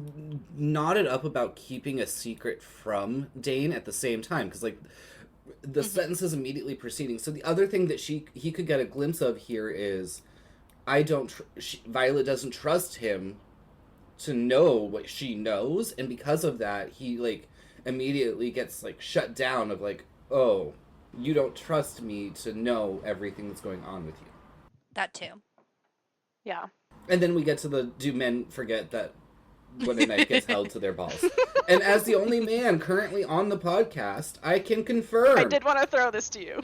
Speaker 2: knotted up about keeping a secret from Dain at the same time because like the sentence is immediately preceding. So the other thing that he could get a glimpse of here is Violet doesn't trust him to know what she knows, and because of that, he like immediately gets like shut down of like, oh, you don't trust me to know everything that's going on with you.
Speaker 1: That too.
Speaker 3: Yeah.
Speaker 2: And then we get to do men forget that when a knife gets held to their balls? And as the only man currently on the podcast, I can confirm.
Speaker 3: I did want to throw this to you.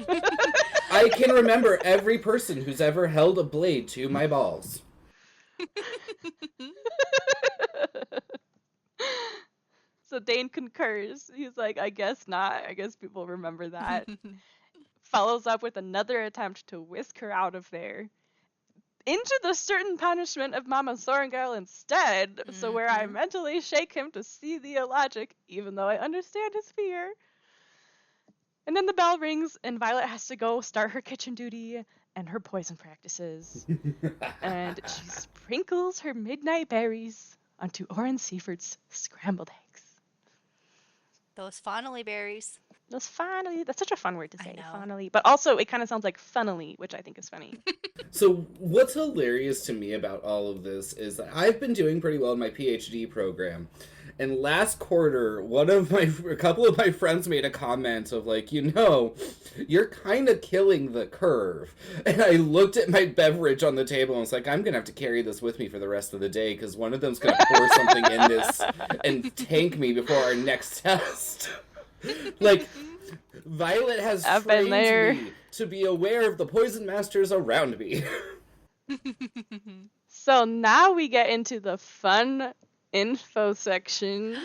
Speaker 2: I can remember every person who's ever held a blade to my balls.
Speaker 3: So Dain concurs. He's like, I guess not. I guess people remember that. Follows up with another attempt to whisk her out of there. Into the certain punishment of Mama Sorrengail instead, so where I mentally shake him to see the illogic, even though I understand his fear. And then the bell rings, and Violet has to go start her kitchen duty and her poison practices. And she sprinkles her midnight berries onto Oren Seaford's scrambled eggs.
Speaker 1: Those fonnelly berries.
Speaker 3: Those finally, that's such a fun word to say,
Speaker 1: I know.
Speaker 3: finally. But also, it kind of sounds like funnily, which I think is funny.
Speaker 2: So what's hilarious to me about all of this is that I've been doing pretty well in my PhD program. And last quarter, a couple of my friends made a comment of like, you're kind of killing the curve. And I looked at my beverage on the table and was like, I'm going to have to carry this with me for the rest of the day because one of them's going to pour something in this and tank me before our next test. Like, Violet has trained me to be aware of the poison masters around me.
Speaker 3: So now we get into the fun info section.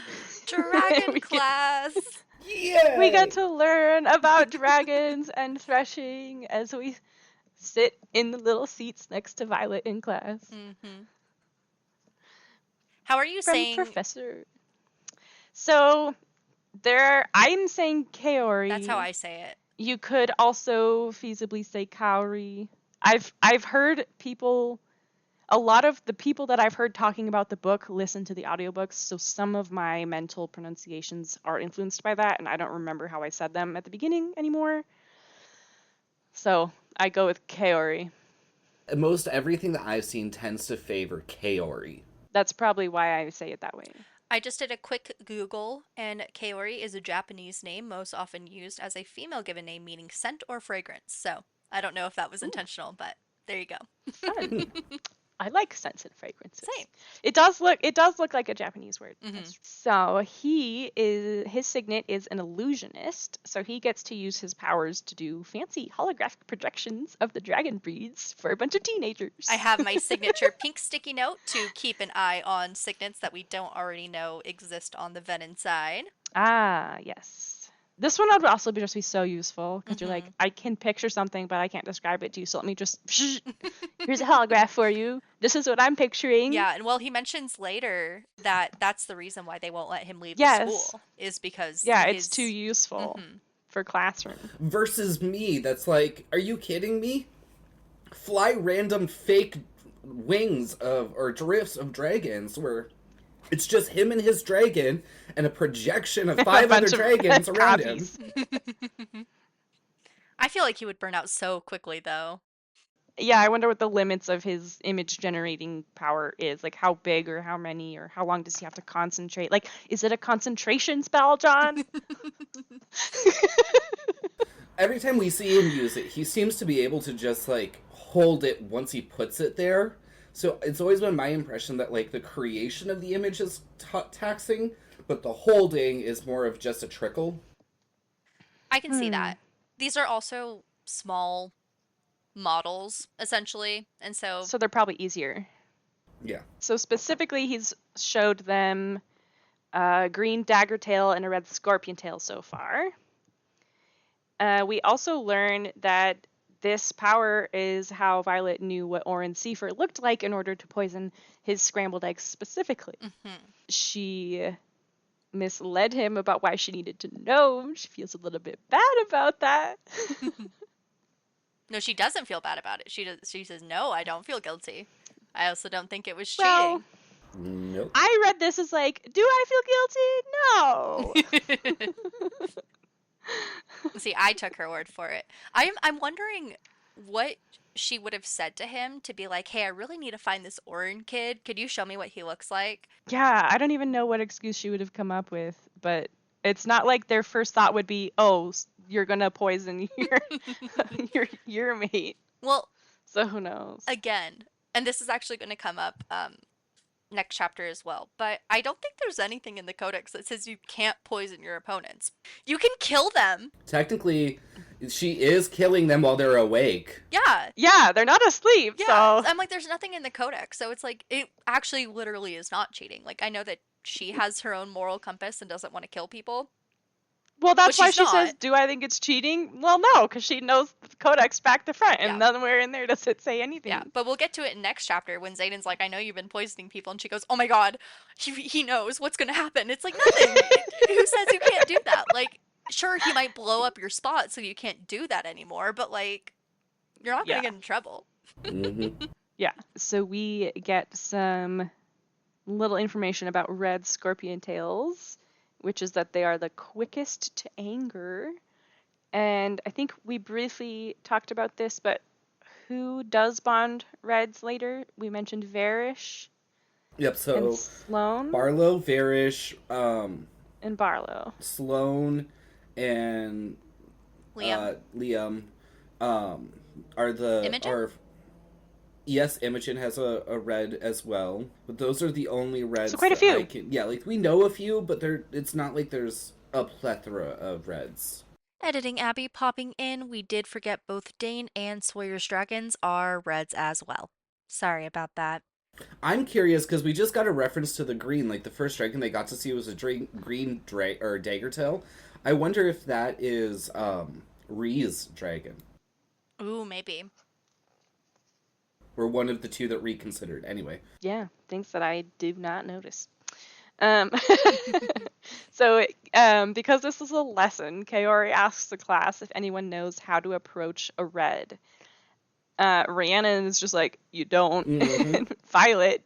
Speaker 1: Dragon class!
Speaker 2: Yeah!
Speaker 3: We get to learn about dragons and threshing as we sit in the little seats next to Violet in class.
Speaker 1: How are you saying?
Speaker 3: Professor. So I'm saying Kaori.
Speaker 1: That's how I say it.
Speaker 3: You could also feasibly say Kaori. I've heard people. A lot of the people that I've heard talking about the book listen to the audiobooks, so some of my mental pronunciations are influenced by that, and I don't remember how I said them at the beginning anymore. So I go with Kaori.
Speaker 2: Most everything that I've seen tends to favor Kaori.
Speaker 3: That's probably why I say it that way.
Speaker 1: I just did a quick Google, and Kaori is a Japanese name most often used as a female given name meaning scent or fragrance. So I don't know if that was intentional, but there you go.
Speaker 3: Fun. I like scents and fragrances.
Speaker 1: Same.
Speaker 3: It does look like a Japanese word. So his signet is an illusionist, so he gets to use his powers to do fancy holographic projections of the dragon breeds for a bunch of teenagers.
Speaker 1: I have my signature pink sticky note to keep an eye on signets that we don't already know exist on the Venom side.
Speaker 3: Ah, yes. This one would also just be so useful because you're like, I can picture something, but I can't describe it to you. So let me just, here's a holograph for you. This is what I'm picturing.
Speaker 1: Yeah, and well, he mentions later that that's the reason why they won't let him leave the school is because
Speaker 3: it's too useful for classroom.
Speaker 2: Versus me, that's like, are you kidding me? Fly random fake wings or drifts of dragons where it's just him and his dragon and a projection of 5 other dragons around him.
Speaker 1: I feel like he would burn out so quickly, though.
Speaker 3: Yeah, I wonder what the limits of his image generating power is. Like, how big or how many or how long does he have to concentrate? Like, is it a concentration spell, John?
Speaker 2: Every time we see him use it, he seems to be able to just, like, hold it once he puts it there. So it's always been my impression that, like, the creation of the image is taxing, but the holding is more of just a trickle.
Speaker 1: I can see that. These are also small models, essentially, and so
Speaker 3: they're probably easier.
Speaker 2: Yeah.
Speaker 3: So specifically, he's showed them a green dagger tail and a red scorpion tail so far. We also learn that this power is how Violet knew what Oren Seaford looked like in order to poison his scrambled eggs specifically. She misled him about why she needed to know. She feels a little bit bad about that.
Speaker 1: No, she doesn't feel bad about it. She says, no, I don't feel guilty. I also don't think it was cheating.
Speaker 3: Well,
Speaker 2: nope.
Speaker 3: I read this as like, do I feel guilty? No.
Speaker 1: See, I took her word for it. I'm wondering what she would have said to him to be like, hey, I really need to find this Oren kid. Could you show me what he looks like?
Speaker 3: Yeah, I don't even know what excuse she would have come up with, but it's not like their first thought would be, oh, you're going to poison your mate.
Speaker 1: Well,
Speaker 3: so who knows?
Speaker 1: Again, and this is actually going to come up next chapter as well, but I don't think there's anything in the codex that says you can't poison your opponents. You can kill them.
Speaker 2: Technically, she is killing them while they're awake.
Speaker 3: Yeah, they're not asleep.
Speaker 1: Yeah,
Speaker 3: so
Speaker 1: I'm like, there's nothing in the codex, so it's like, it actually literally is not cheating. Like, I know that she has her own moral compass and doesn't want to kill people,
Speaker 3: Well,
Speaker 1: which
Speaker 3: that's why
Speaker 1: she's
Speaker 3: she says,
Speaker 1: not.
Speaker 3: "Do I think it's cheating?" Well, no, because she knows the codex back to front, and
Speaker 1: Yeah.
Speaker 3: nowhere in there does it say
Speaker 1: Yeah,
Speaker 3: anything.
Speaker 1: but we'll get to it in next chapter when Zayden's like, I know you've been poisoning people, and she goes, oh my god, he knows what's gonna happen. It's like, nothing. Who says you can't do that? Like, sure, he might blow up your spot so you can't do that anymore, but like, you're not gonna
Speaker 3: Yeah,
Speaker 1: get in trouble.
Speaker 2: Mm-hmm.
Speaker 3: yeah. So we get some little information about red scorpion tails, which is that they are the quickest to anger. And I think we briefly talked about this, but who does bond reds later? We mentioned Varish
Speaker 2: Yep.
Speaker 3: and
Speaker 2: So
Speaker 3: Sloane
Speaker 2: Barlow, Varish,
Speaker 3: and Barlow.
Speaker 2: Sloane, and
Speaker 1: Liam,
Speaker 2: Liam, um, are the
Speaker 1: Imogen?
Speaker 2: are yes, Imogen has a red as well, but those are the only reds
Speaker 3: So quite a
Speaker 2: that I
Speaker 3: few.
Speaker 2: can. Yeah, like we know a few, but it's not like there's a plethora of reds.
Speaker 1: Editing Abby popping in, we did forget both Dain and Sawyer's dragons are reds as well. Sorry about that.
Speaker 2: I'm curious because we just got a reference to the green. Like the first dragon they got to see was a green or dagger tail. I wonder if that is Ree's dragon,
Speaker 1: Ooh, maybe.
Speaker 2: or one of the two that reconsidered. Anyway,
Speaker 3: Yeah, things that I do not notice. Um, so, because this is a lesson, Kaori asks the class if anyone knows how to approach a red. Rhiannon is just like, you don't.
Speaker 2: mm-hmm.
Speaker 3: And Violet,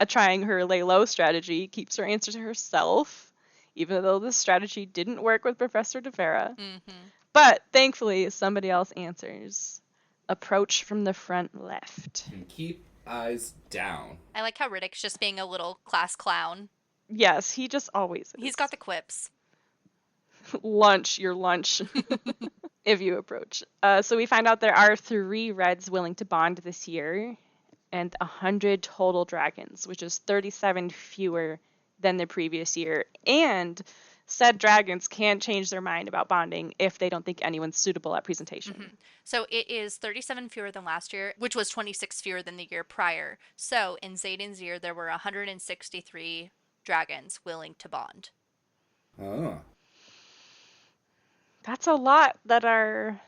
Speaker 3: trying her lay low strategy, keeps her answer to herself, even though the strategy didn't work with Professor DeVera.
Speaker 1: Mm-hmm.
Speaker 3: But thankfully, somebody else answers. Approach from the front left.
Speaker 2: And keep eyes down.
Speaker 1: I like how Riddick's just being a little class clown.
Speaker 3: Yes, he just always is.
Speaker 1: He's got the quips.
Speaker 3: Lunch, your lunch, if you approach. So we find out there are 3 reds willing to bond this year, and 100 total dragons, which is 37 fewer than the previous year. And said dragons can change their mind about bonding if they don't think anyone's suitable at presentation.
Speaker 1: Mm-hmm. So it is 37 fewer than last year, which was 26 fewer than the year prior. So in Zayden's year, there were 163 dragons willing to bond.
Speaker 2: Oh.
Speaker 3: That's a lot that are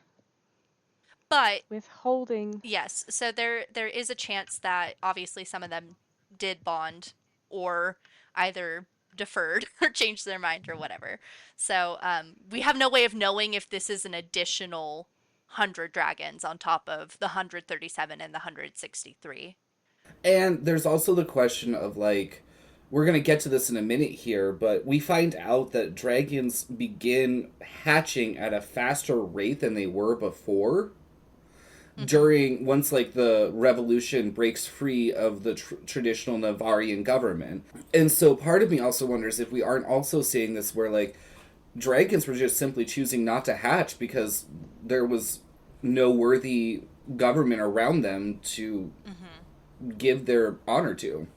Speaker 1: But
Speaker 3: withholding.
Speaker 1: yes, so there is a chance that obviously some of them did bond or either deferred or changed their mind or whatever. So we have no way of knowing if this is an additional 100 dragons on top of the 137 and the 163.
Speaker 2: And there's also the question of like, we're going to get to this in a minute here, but we find out that dragons begin hatching at a faster rate than they were before.
Speaker 1: Mm-hmm.
Speaker 2: During once like the revolution breaks free of the traditional Navarian government. And so part of me also wonders if we aren't also seeing this where like dragons were just simply choosing not to hatch because there was no worthy government around them to give their honor to.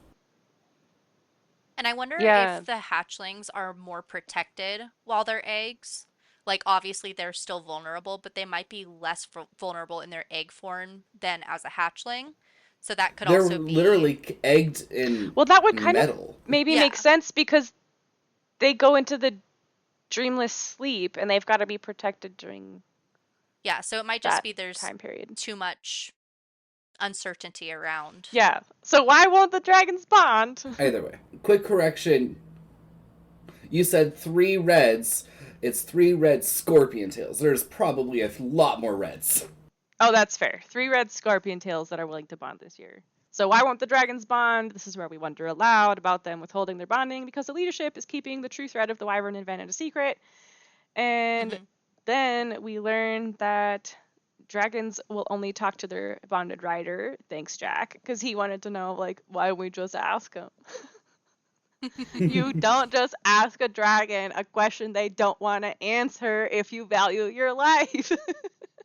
Speaker 1: And I wonder
Speaker 3: Yeah.
Speaker 1: if the hatchlings are more protected while they're eggs. Like, obviously, they're still vulnerable, but they might be less vulnerable in their egg form than as a hatchling. So that could
Speaker 2: They're
Speaker 1: also be.
Speaker 2: literally egged in
Speaker 3: Well, that would kind of
Speaker 2: metal.
Speaker 3: maybe
Speaker 1: Yeah.
Speaker 3: make sense because they go into the dreamless sleep and they've got to be protected during
Speaker 1: Yeah, so it might just
Speaker 3: that
Speaker 1: be there's
Speaker 3: time period.
Speaker 1: too much uncertainty around.
Speaker 3: Yeah. So why won't the dragons bond?
Speaker 2: Either way. Quick correction. You said 3 reds. It's 3 red scorpion tails. There's probably a lot more reds.
Speaker 3: Oh, that's fair. 3 red scorpion tails that are willing to bond this year. So why won't the dragons bond? This is where we wonder aloud about them withholding their bonding because the leadership is keeping the true thread of the Wyvern event a secret. And then we learn that dragons will only talk to their bonded rider. Thanks, Jack, because he wanted to know, like, why don't we just ask him? You don't just ask a dragon a question they don't want to answer if you value your life.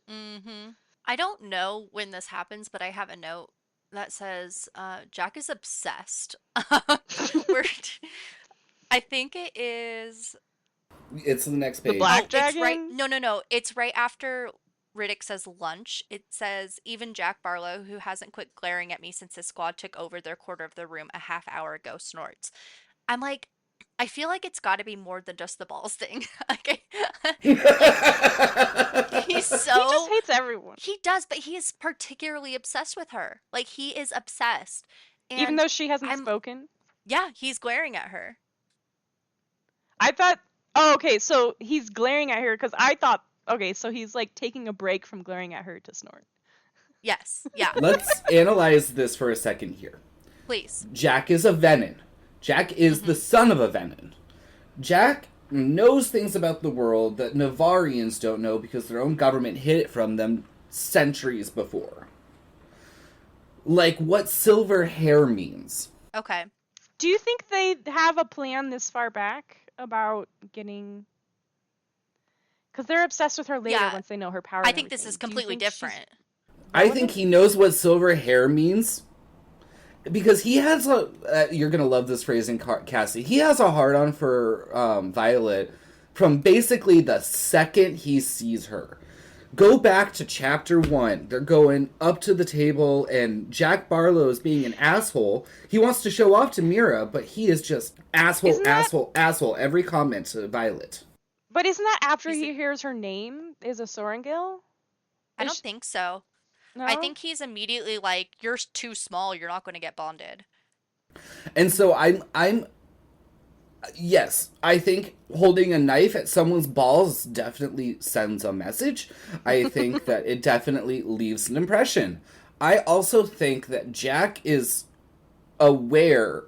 Speaker 1: Mm-hmm. I don't know when this happens, but I have a note that says Jack is obsessed. Where I think it is.
Speaker 2: It's the next page.
Speaker 3: The black
Speaker 1: It's right.
Speaker 3: dragon?
Speaker 1: No. It's right after Riddick says lunch. It says even Jack Barlow, who hasn't quit glaring at me since his squad took over their quarter of the room a half hour ago, snorts. I'm like, I feel like it's got to be more than just the balls thing. Like he's
Speaker 3: He just
Speaker 1: so
Speaker 3: hates everyone.
Speaker 1: he does, but he is particularly obsessed with her. Like he is obsessed.
Speaker 3: Even
Speaker 1: And
Speaker 3: though she hasn't
Speaker 1: I'm
Speaker 3: spoken.
Speaker 1: yeah, he's glaring at her.
Speaker 3: I thought, oh, okay, so he's glaring at her because I thought, okay, so he's like taking a break from glaring at her to snort.
Speaker 1: Yes. Yeah.
Speaker 2: Let's analyze this for a second here.
Speaker 1: Please.
Speaker 2: Jack is a Venin. Jack is the son of a Venin. Jack knows things about the world that Navarians don't know because their own government hid it from them centuries before. Like what silver hair means.
Speaker 1: Okay.
Speaker 3: Do you think they have a plan this far back about getting? Because they're obsessed with her later
Speaker 1: Yeah.
Speaker 3: once they know her power.
Speaker 1: I
Speaker 3: And
Speaker 1: think this is
Speaker 3: everything. Do you
Speaker 1: completely
Speaker 3: think she's
Speaker 1: different.
Speaker 2: I think
Speaker 3: relevant?
Speaker 2: he knows what silver hair means because he has a. You're gonna love this phrasing, Cassie. He has a hard on for Violet from basically the second he sees her. Go back to chapter 1. They're going up to the table, and Jack Barlow is being an asshole. He wants to show off to Mira, but he is just asshole,
Speaker 3: Isn't that?
Speaker 2: asshole, asshole. Every comment to Violet.
Speaker 3: But isn't that after
Speaker 1: He's
Speaker 3: he hears her name is a Sorengil?
Speaker 1: I don't think so. I
Speaker 3: No.
Speaker 1: think he's immediately like, "You're too small. You're not going to get bonded."
Speaker 2: And so I'm yes, I think holding a knife at someone's balls definitely sends a message. I think that it definitely leaves an impression. I also think that Jack is aware,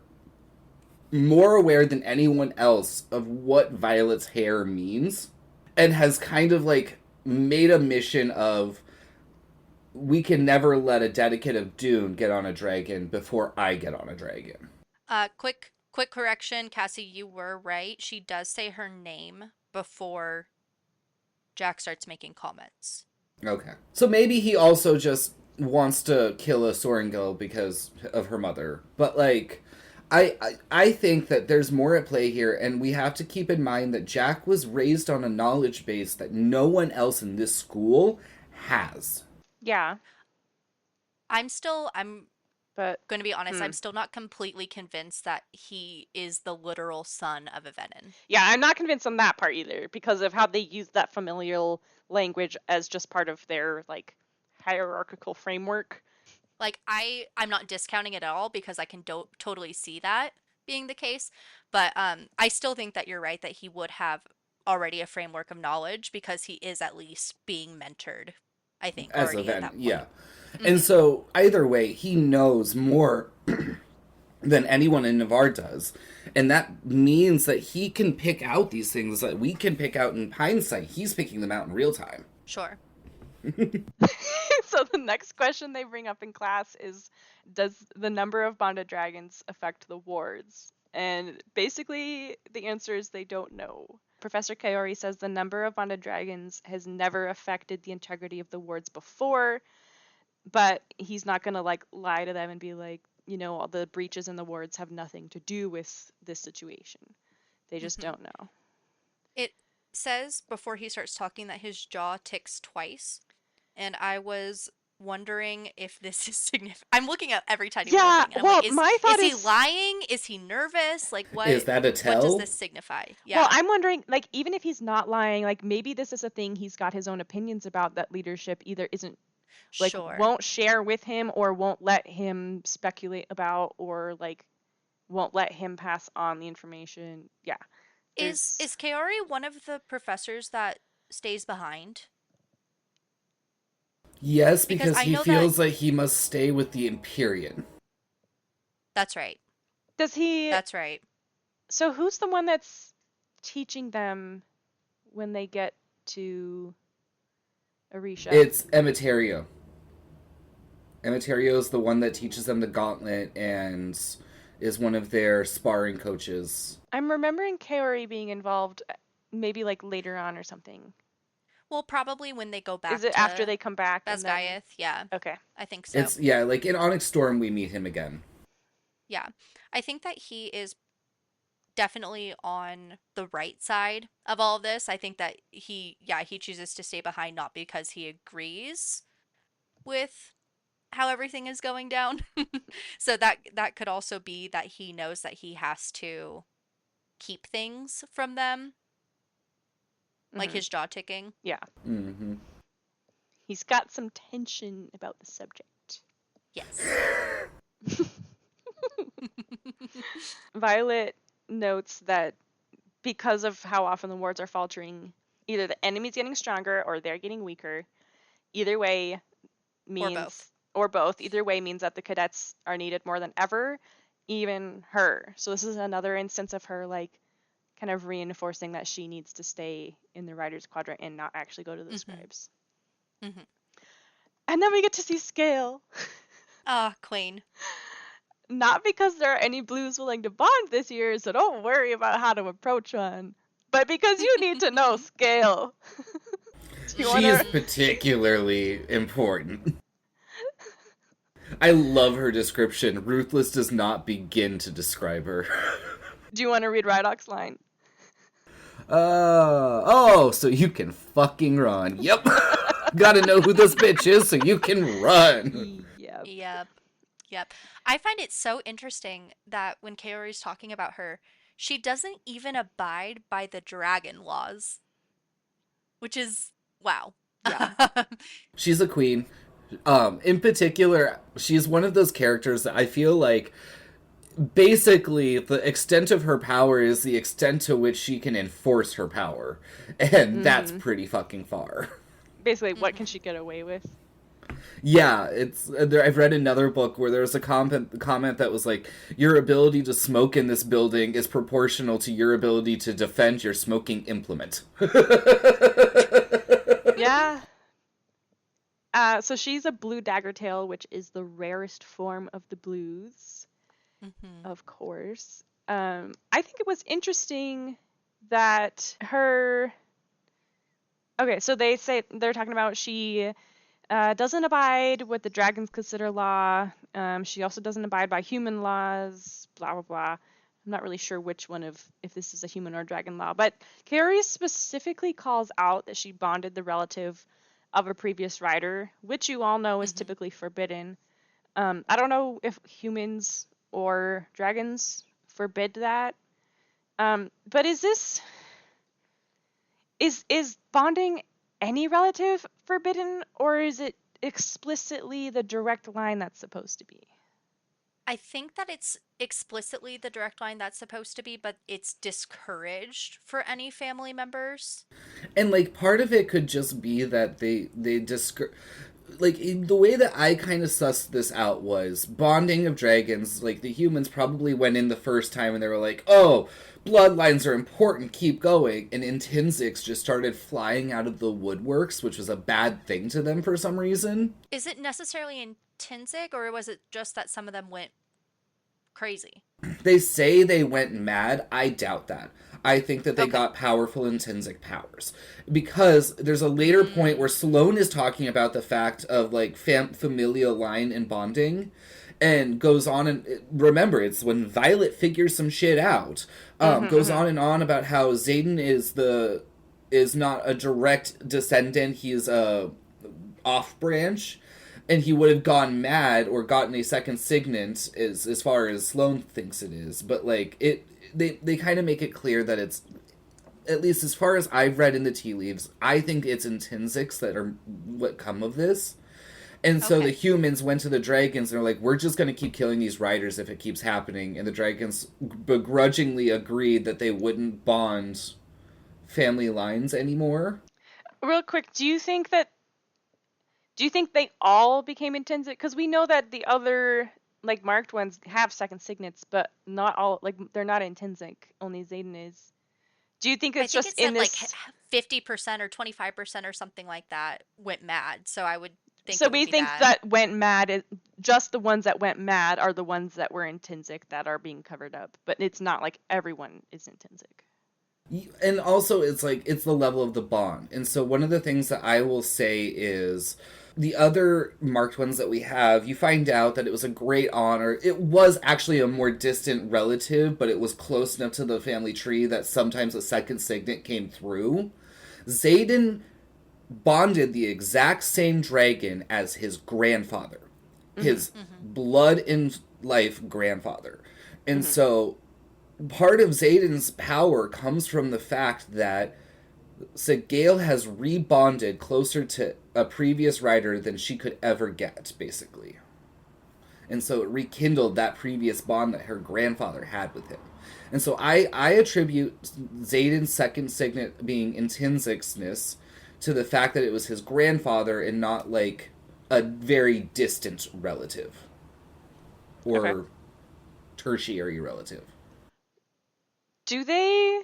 Speaker 2: more aware than anyone else of what Violet's hair means, and has kind of like made a mission of we can never let a dedicate of Dune get on a dragon before I get on a dragon.
Speaker 1: Quick correction, Cassie, you were right. She does say her name before Jack starts making comments.
Speaker 2: Okay. So maybe he also just wants to kill a Sorengil because of her mother. But like I think that there's more at play here, and we have to keep in mind that Jack was raised on a knowledge base that no one else in this school has.
Speaker 3: Yeah,
Speaker 1: I'm
Speaker 3: but
Speaker 1: going to be honest,
Speaker 3: hmm.
Speaker 1: I'm still not completely convinced that he is the literal son of a Venin.
Speaker 3: Yeah, I'm not convinced on that part either because of how they use that familial language as just part of their like hierarchical framework.
Speaker 1: Like I'm not discounting it at all because I can totally see that being the case, but I still think that you're right that he would have already a framework of knowledge because he is at least being mentored, I think,
Speaker 2: As a
Speaker 1: already at
Speaker 2: Ven,
Speaker 1: that
Speaker 2: yeah.
Speaker 1: point.
Speaker 2: And
Speaker 1: Hmm.
Speaker 2: so either way, he knows more than anyone in Navarre does. And that means that he can pick out these things that we can pick out in hindsight. He's picking them out in real time.
Speaker 1: Sure.
Speaker 3: So the next question they bring up in class is, does the number of bonded dragons affect the wards? And basically the answer is they don't know. Professor Kaori says the number of bonded dragons has never affected the integrity of the wards before, but he's not going to like lie to them and be like, all the breaches in the wards have nothing to do with this situation. They just
Speaker 1: Hmm.
Speaker 3: don't know.
Speaker 1: It says before he starts talking that his jaw ticks twice, and I was wondering if this is significant. I'm looking at every tiny little
Speaker 3: Yeah,
Speaker 1: thing, and I'm like,
Speaker 3: well, my
Speaker 1: is
Speaker 3: thought
Speaker 1: he
Speaker 3: is,
Speaker 1: lying? Is he nervous? Like
Speaker 2: Is that a
Speaker 1: what does
Speaker 2: tell?
Speaker 1: this signify?
Speaker 3: well,
Speaker 1: Yeah,
Speaker 3: I'm wondering, like, even if he's not lying, like, maybe this is a thing he's got his own opinions about that leadership either isn't, like,
Speaker 1: sure.
Speaker 3: won't share with him or won't let him speculate about or, like, won't let him pass on the information. Yeah, there's,
Speaker 1: Is Kaori one of the professors that stays behind?
Speaker 2: Yes,
Speaker 1: Because
Speaker 2: because
Speaker 1: I
Speaker 2: he
Speaker 1: know that
Speaker 2: feels like he must stay with the Empyrean.
Speaker 1: that's right.
Speaker 3: does he,
Speaker 1: That's right.
Speaker 3: so who's the one that's teaching them when they get to Arisha?
Speaker 2: It's Emiterio. Emiterio is the one that teaches them the gauntlet and is one of their sparring coaches.
Speaker 3: I'm remembering Kaori being involved maybe, like, later on or something.
Speaker 1: Well, probably when they go
Speaker 3: Is
Speaker 1: back
Speaker 3: it after
Speaker 1: to
Speaker 3: they come back and then,
Speaker 1: Basgaeth. Yeah,
Speaker 3: okay.
Speaker 1: I think so.
Speaker 2: It's, yeah, like in Onyx Storm, we meet him again.
Speaker 1: Yeah. I think that he is definitely on the right side of all of this. I think that he chooses to stay behind not because he agrees with how everything is going down. So that could also be that he knows that he has to keep things from them, like
Speaker 3: Hmm.
Speaker 1: his jaw ticking.
Speaker 3: Yeah.
Speaker 2: Mm-hmm.
Speaker 3: He's got some tension about the subject.
Speaker 1: Yes.
Speaker 3: Violet notes that because of how often the wards are faltering, either the enemy's getting stronger or they're getting weaker. Either way
Speaker 1: Or both.
Speaker 3: means, or both, either way means that the cadets are needed more than ever, even her. So this is another instance of her, like, kind of reinforcing that she needs to stay in the Riders Quadrant and not actually go to the
Speaker 1: Mm-hmm.
Speaker 3: Scribes.
Speaker 1: Mm-hmm.
Speaker 3: And then we get to see Scale.
Speaker 1: Ah, Queen.
Speaker 3: Not because there are any blues willing to bond this year, so don't worry about how to approach one, but because you need to know Scale. Do you
Speaker 2: She is
Speaker 3: wanna?
Speaker 2: particularly important. I love her description. Ruthless does not begin to describe her.
Speaker 3: Do you want to read Rydok's line?
Speaker 2: Oh, so you can fucking run. Yep. Gotta know who this bitch is so you can run.
Speaker 3: Yep.
Speaker 1: Yep. Yep. I find it so interesting that when Kaori's talking about her, she doesn't even abide by the dragon laws, which is wow.
Speaker 3: Yeah.
Speaker 2: She's a queen. In particular, she's one of those characters that I feel like basically the extent of her power is the extent to which she can enforce her power. And that's pretty fucking far.
Speaker 3: Basically, what can
Speaker 1: Mm-hmm.
Speaker 3: she get away with?
Speaker 2: Yeah, it's I've read another book where there was a comment that was like, your ability to smoke in this building is proportional to your ability to defend your smoking implement.
Speaker 3: Yeah. So she's a blue daggertail, which is the rarest form of the blues,
Speaker 1: Mm-hmm.
Speaker 3: of course. I think it was interesting that her. Okay, so they're talking about she doesn't abide what the dragons consider law. She also doesn't abide by human laws. Blah blah blah. I'm not really sure which one of if this is a human or dragon law, but Carrie specifically calls out that she bonded the relative of a previous rider, which you all know is
Speaker 1: Mm-hmm.
Speaker 3: typically forbidden. I don't know if humans or dragons forbid that. But is bonding any relative forbidden, or is it explicitly the direct line that's supposed to be?
Speaker 1: I think that it's explicitly the direct line that's supposed to be, but it's discouraged for any family members.
Speaker 2: And like part of it could just be that they like the way that I kind of sussed this out was bonding of dragons. Like the humans probably went in the first time and they were like, "Oh, bloodlines are important. Keep going." And Intensics just started flying out of the woodworks, which was a bad thing to them for some reason.
Speaker 1: Is it necessarily intrinsic, or was it just that some of them went crazy?
Speaker 2: They say they went mad. I doubt that. I think that they
Speaker 1: Okay.
Speaker 2: got powerful intrinsic powers. Because there's a later point where Sloane is talking about the fact of like familial line and bonding and goes on and remember it's when Violet figures some shit out. Goes on and on about how Xaden is not a direct descendant, he's a off branch, and he would have gone mad or gotten a second signet as far as Sloane thinks it is. But like they kind of make it clear that it's, at least as far as I've read in the tea leaves, I think it's Intensics that are what come of this. And so
Speaker 1: Okay.
Speaker 2: the humans went to the dragons and are like, we're just going to keep killing these riders if it keeps happening. And the dragons begrudgingly agreed that they wouldn't bond family lines anymore.
Speaker 3: Real quick, do you think they all became intensive? Because we know that the other like marked ones have second signets, but not all. Like they're not intrinsic. Only Xaden is. Do you think
Speaker 1: I
Speaker 3: it's
Speaker 1: think
Speaker 3: just
Speaker 1: it
Speaker 3: in
Speaker 1: said like
Speaker 3: this?
Speaker 1: 50% or 25% or something like that went mad. So I would think
Speaker 3: So
Speaker 1: it would
Speaker 3: we
Speaker 1: be
Speaker 3: think
Speaker 1: that.
Speaker 3: that went mad is just the ones that went mad are the ones that were intrinsic that are being covered up, but it's not like everyone is intrinsic.
Speaker 2: And also it's like it's the level of the bond. And so one of the things that I will say is the other marked ones that we have, you find out that it was a great honor. It was actually a more distant relative, but it was close enough to the family tree that sometimes a second signet came through. Xaden bonded the exact same dragon as his grandfather.
Speaker 3: Mm-hmm.
Speaker 2: his
Speaker 1: Mm-hmm.
Speaker 2: blood in life grandfather. And
Speaker 3: Mm-hmm.
Speaker 2: so part of Xaden's power comes from the fact that Gale has rebonded closer to a previous rider than she could ever get, basically. And so it rekindled that previous bond that her grandfather had with him. And so I attribute Xaden's second signet being intrinsicness to the fact that it was his grandfather and not like a very distant relative
Speaker 3: Okay.
Speaker 2: or tertiary relative.
Speaker 3: Do they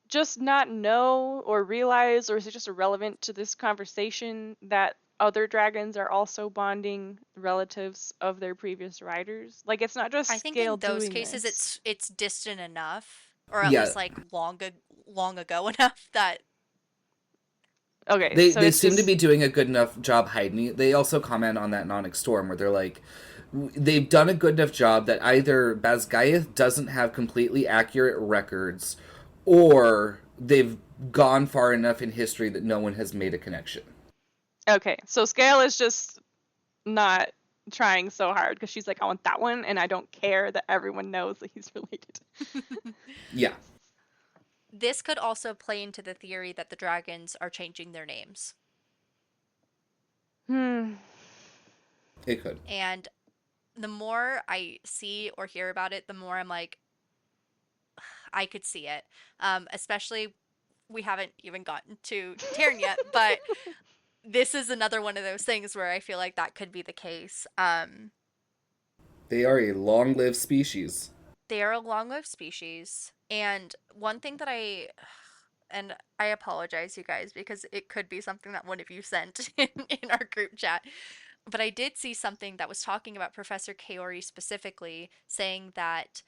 Speaker 3: just not know or realize, or is it just irrelevant to this conversation that other dragons are also bonding relatives of their previous riders? Like, it's not
Speaker 1: I
Speaker 3: just
Speaker 1: think
Speaker 3: Scale
Speaker 1: in those
Speaker 3: doing
Speaker 1: cases
Speaker 3: this.
Speaker 1: it's distant enough, or at
Speaker 2: Yeah,
Speaker 1: least like long ago enough that
Speaker 3: Okay,
Speaker 2: they
Speaker 3: so
Speaker 2: they
Speaker 3: it's
Speaker 2: seem to
Speaker 3: just
Speaker 2: be doing a good enough job hiding it. They also comment on that Nonic Storm where they're like, they've done a good enough job that either Basgiath doesn't have completely accurate records, or they've gone far enough in history that no one has made a connection.
Speaker 3: okay. So Scale is just not trying so hard because she's like, I want that one, and I don't care that everyone knows that he's related.
Speaker 2: Yeah,
Speaker 1: this could also play into the theory that the dragons are changing their names.
Speaker 3: Hmm.
Speaker 2: it could.
Speaker 1: And the more I see or hear about it, the more I'm like, I could see it. Especially we haven't even gotten to Taryn yet, but this is another one of those things where I feel like that could be the case.
Speaker 2: They are a long-lived species.
Speaker 1: They are a long-lived species, and one thing that and I apologize, you guys, because it could be something that one of you sent in our group chat. But I did see something that was talking about Professor Kaori specifically, saying that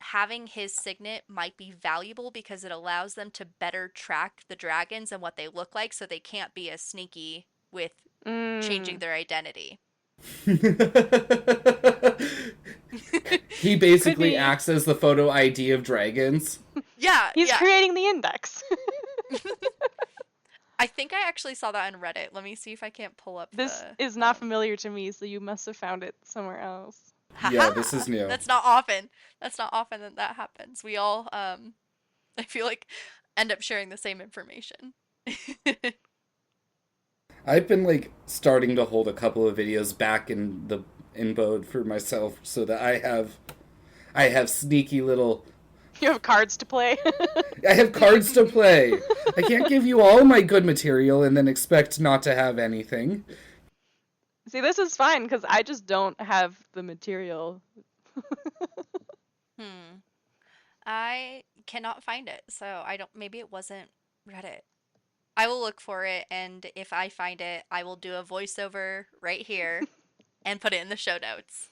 Speaker 1: having his signet might be valuable because it allows them to better track the dragons and what they look like so they can't be as sneaky with changing
Speaker 3: Mm.
Speaker 1: their identity.
Speaker 2: He
Speaker 3: Could
Speaker 2: basically
Speaker 3: be.
Speaker 2: acts as the photo ID of dragons.
Speaker 1: Yeah,
Speaker 3: He's
Speaker 1: yeah.
Speaker 3: creating the index.
Speaker 1: I think I actually saw that on Reddit. Let me see if I can't pull up
Speaker 3: This
Speaker 1: the
Speaker 3: is not familiar to me, so you must have found it somewhere else.
Speaker 2: Yeah, this
Speaker 1: Haha.
Speaker 2: is new.
Speaker 1: That's not often. That's not often that that happens. We all I feel like end up sharing the same information.
Speaker 2: I've been like starting to hold a couple of videos back in the inbode for myself so that I have sneaky little
Speaker 3: You have cards to play.
Speaker 2: I have cards to play. I can't give you all my good material and then expect not to have anything.
Speaker 3: See, this is fine because I just don't have the material.
Speaker 1: Hmm. I cannot find it, so I don't. Maybe it wasn't Reddit. I will look for it, and if I find it, I will do a voiceover right here and put it in the show notes.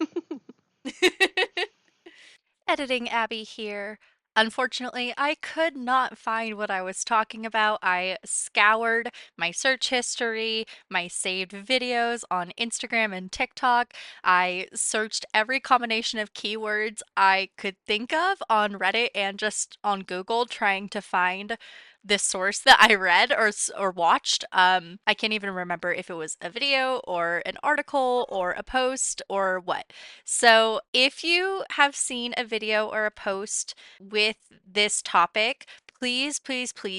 Speaker 1: Editing Abby here. Unfortunately, I could not find what I was talking about. I scoured my search history, my saved videos on Instagram and TikTok. I searched every combination of keywords I could think of on Reddit and just on Google trying to find this source that I read or watched. I can't even remember if it was a video or an article or a post or what. So, if you have seen a video or a post with this topic, please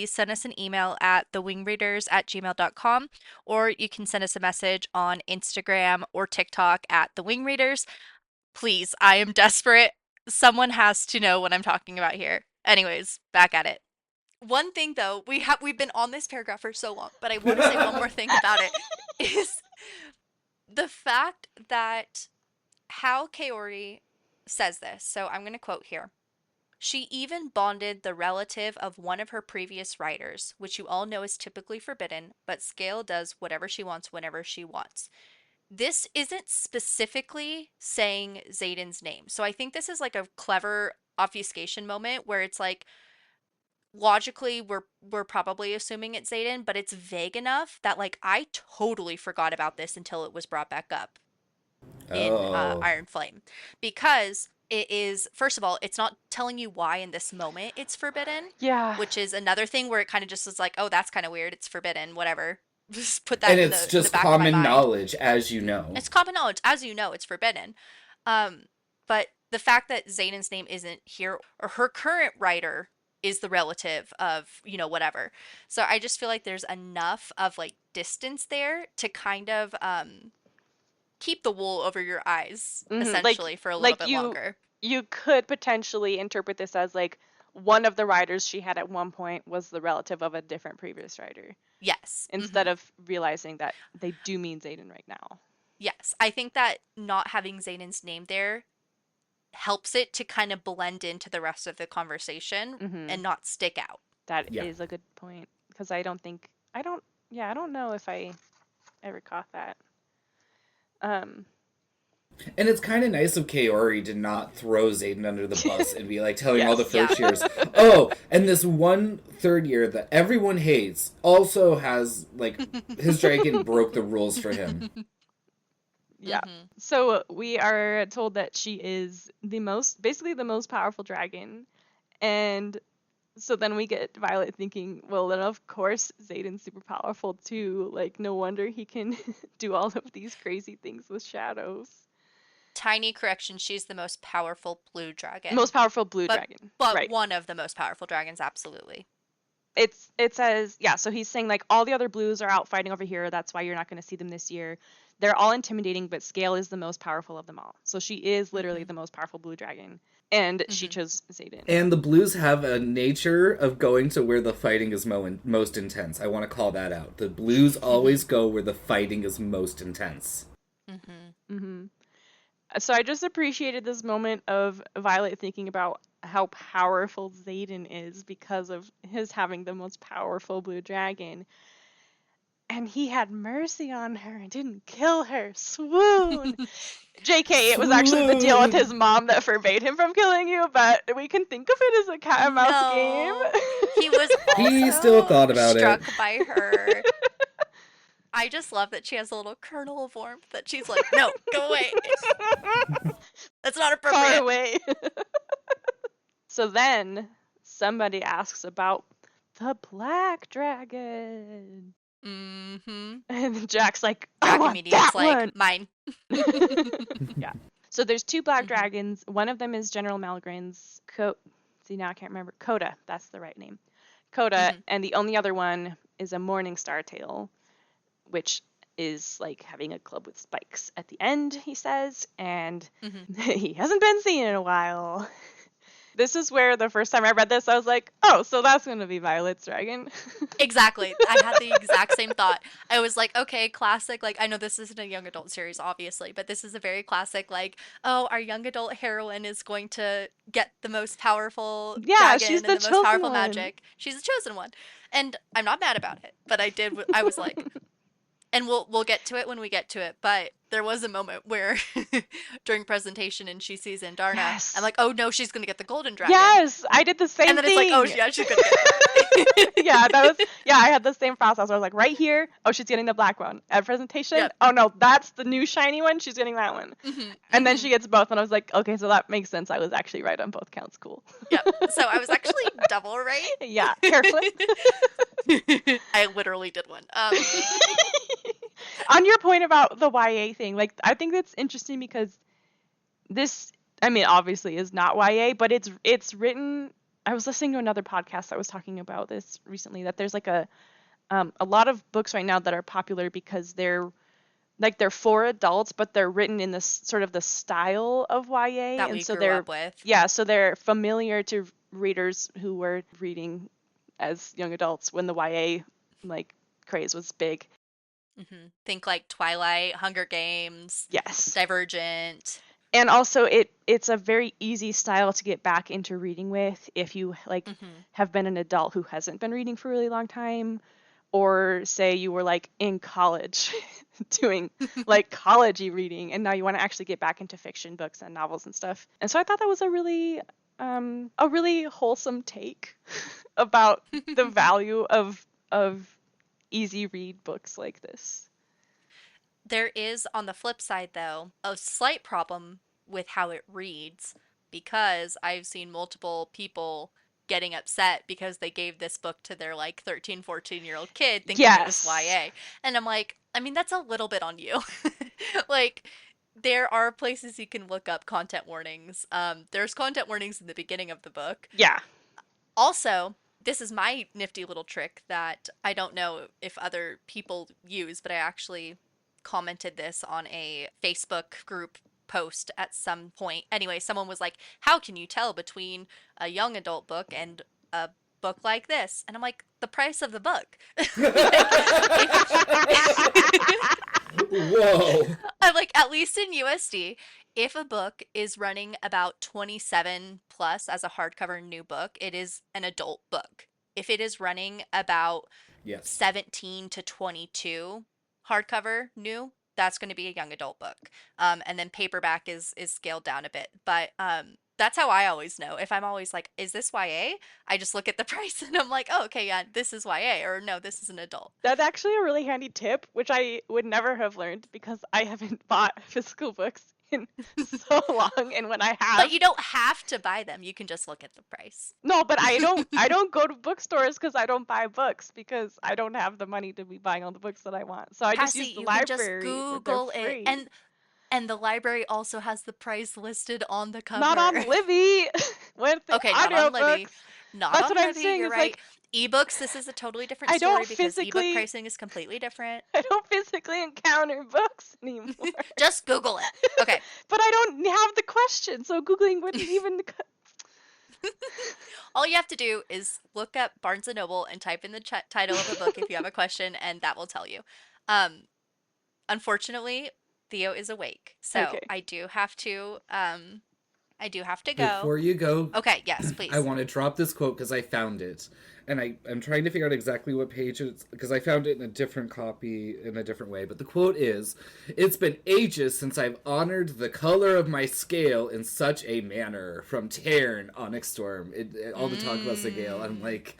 Speaker 1: send us an email at thewingreaders@gmail.com, or you can send us a message on Instagram or TikTok at thewingreaders. Please, I am desperate. Someone has to know what I'm talking about here. Anyways, back at it. One thing though, we've been on this paragraph for so long, but I want to say one more thing about it is the fact that how Kaori says this. So I'm going to quote here. She even bonded the relative of one of her previous writers, which you all know is typically forbidden, but Scale does whatever she wants whenever she wants. This isn't specifically saying Xaden's name. So I think this is like a clever obfuscation moment where it's like logically we're probably assuming it's Xaden, but it's vague enough that like I totally forgot about this until it was brought back up in
Speaker 2: Oh.
Speaker 1: Iron Flame, because it is, first of all, it's not telling you why in this moment it's forbidden,
Speaker 3: Yeah.
Speaker 1: which is another thing where it kind of just is like, oh, that's kind of weird, it's forbidden, whatever. just put
Speaker 2: And
Speaker 1: that in
Speaker 2: it's
Speaker 1: the
Speaker 2: just
Speaker 1: back of my
Speaker 2: common
Speaker 1: mind.
Speaker 2: knowledge, as you know.
Speaker 1: It's common knowledge, as you know, it's forbidden. Um, but the fact that Xanon's name isn't here, or her current writer is the relative of, whatever. So I just feel like there's enough of like distance there to kind of keep the wool over your eyes,
Speaker 3: Like
Speaker 1: essentially, for a little
Speaker 3: like
Speaker 1: bit
Speaker 3: you
Speaker 1: longer.
Speaker 3: you could potentially interpret this as like one of the writers she had at one point was the relative of a different previous writer,
Speaker 1: Yes.
Speaker 3: instead of realizing that they do mean Xaden right now.
Speaker 1: Yes. I think that not having Xanon's name there helps it to kind of blend into the rest of the conversation
Speaker 3: Mm-hmm.
Speaker 1: and not stick out.
Speaker 3: That
Speaker 2: Yeah.
Speaker 3: is a good point, because I don't know if I ever caught that. Um,
Speaker 2: And it's kind of nice of Kaori to not throw Xaden under the bus and be like telling all the
Speaker 3: yes.
Speaker 1: Yeah.
Speaker 2: first years, oh, and this one third year that everyone hates also has, like, his dragon broke the rules for him.
Speaker 3: Yeah. So we are told that she is basically the most powerful dragon. And so then we get Violet thinking, well, then of course Xaden's super powerful too. Like, no wonder he can do all of these crazy things with shadows.
Speaker 1: Tiny correction, she's the most powerful blue dragon.
Speaker 3: Most powerful blue
Speaker 1: but,
Speaker 3: dragon.
Speaker 1: But
Speaker 3: Right.
Speaker 1: one of the most powerful dragons, absolutely.
Speaker 3: It says, yeah, so he's saying like all the other blues are out fighting over here. That's why you're not going to see them this year. They're all intimidating, but Scale is the most powerful of them all. So she is literally the most powerful blue dragon. And she chose Xaden.
Speaker 2: And the blues have a nature of going to where the fighting is most intense. I want to call that out. The blues always go where the fighting is most intense.
Speaker 3: So I just appreciated this moment of Violet thinking about how powerful Xaden is because of his having the most powerful blue dragon. And he had mercy on her and didn't kill her. Swoon! JK, it was actually the deal with his mom that forbade him from killing you, but we can think of it as a cat and mouse game.
Speaker 1: He was also
Speaker 2: He still thought about
Speaker 1: struck
Speaker 2: it.
Speaker 1: by her. I just love that she has a little kernel of warmth that she's like, no, go away. That's not appropriate.
Speaker 3: Far away. So then somebody asks about the black dragon. And Jack's like, I want that one.
Speaker 1: Mine.
Speaker 3: Yeah. So there's two black dragons. One of them is General Malgrin's See, now I can't remember. Coda. That's the right name. Coda. And the only other one is a Morning Star tail, which is like having a club with spikes at the end, he says. And he hasn't been seen in a while. This is where the first time I read this, I was like, oh, so that's going to be Violet's dragon.
Speaker 1: Exactly. I had the exact same thought. I was like, okay, classic. Like, I know this isn't a young adult series, obviously, but this is a very classic, like, oh, our young adult heroine is going to get the most powerful dragon
Speaker 3: she's
Speaker 1: and the most powerful
Speaker 3: one.
Speaker 1: magic. She's the chosen one. And I'm not mad about it, but I was like, and we'll get to it when we get to it, but there was a moment where during presentation and she sees Andarna,
Speaker 3: Yes.
Speaker 1: I'm like, oh no, she's gonna get the golden dragon.
Speaker 3: Yes, I did the same thing.
Speaker 1: And then it's like, oh yeah, she's gonna get it.
Speaker 3: I had the same process. I was like, right here, oh, she's getting the black one. At presentation, oh no, that's the new shiny one, she's getting that one. And then she gets both, and I was like, okay, so that makes sense. I was actually right on both counts. Cool.
Speaker 1: Yep. So I was actually double right.
Speaker 3: Yeah, carefully.
Speaker 1: I literally did one.
Speaker 3: On your point about the YA thing, like, I think that's interesting because this, I mean, obviously is not YA, but it's written. I was listening to another podcast that was talking about this recently, that there's like a lot of books right now that are popular because they're for adults, but they're written in this sort of the style of YA,
Speaker 1: that
Speaker 3: and
Speaker 1: we
Speaker 3: so
Speaker 1: grew up with.
Speaker 3: Yeah, so they're familiar to readers who were reading as young adults when the YA like craze was big.
Speaker 1: Think like Twilight, Hunger Games,
Speaker 3: yes,
Speaker 1: Divergent.
Speaker 3: And also it's a very easy style to get back into reading with if you like have been an adult who hasn't been reading for a really long time, or say you were like in college doing like college-y reading and now you want to actually get back into fiction books and novels and stuff. And so I thought that was a really wholesome take about the value of easy read books like this.
Speaker 1: There is, on the flip side, though, a slight problem with how it reads, because I've seen multiple people getting upset because they gave this book to their like 13, 14-year-old kid thinking it was YA. And I'm like, I mean, that's a little bit on you. Like, there are places you can look up content warnings. There's content warnings in the beginning of the book.
Speaker 3: Yeah.
Speaker 1: Also, this is my nifty little trick that I don't know if other people use, but I actually commented this on a Facebook group post at some point. Anyway, someone was like, how can you tell between a young adult book and a book like this? And I'm like, the price of the book.
Speaker 2: Whoa.
Speaker 1: I'm like, at least in USD, if a book is running about 27 plus as a hardcover new book, it is an adult book. If it is running about 17 to 22 hardcover new, that's going to be a young adult book. And then paperback is scaled down a bit. But that's how I always know. If I'm always like, is this YA? I just look at the price and I'm like, oh, okay, yeah, this is YA. Or no, this is an adult.
Speaker 3: That's actually a really handy tip, which I would never have learned because I haven't bought physical books in so long. And when I have,
Speaker 1: but you don't have to buy them. You can just look at the price.
Speaker 3: No, but I don't go to bookstores because I don't buy books because I don't have the money to be buying all the books that I want. So I just use the library.
Speaker 1: Just Google it, and the library also has the price listed on the cover.
Speaker 3: Not on Libby.
Speaker 1: Okay, not on Libby.
Speaker 3: That's what I'm saying.
Speaker 1: You're
Speaker 3: it's
Speaker 1: right.
Speaker 3: like
Speaker 1: ebooks. This is a totally different story because ebook pricing is completely different.
Speaker 3: I don't physically encounter books anymore.
Speaker 1: Just Google it. Okay.
Speaker 3: But I don't have the question, so Googling wouldn't even.
Speaker 1: All you have to do is look up Barnes & Noble and type in the title of a book if you have a question, and that will tell you. Unfortunately, Theo is awake, so okay. I do have to go.
Speaker 2: Before you go,
Speaker 1: okay, yes, please.
Speaker 2: I want to drop this quote because I found it, and I'm trying to figure out exactly what page it's because I found it in a different copy in a different way. But the quote is, "It's been ages since I've honored the color of my scale in such a manner." From Dain, Onyx Storm. All the talk about Segale. I'm like,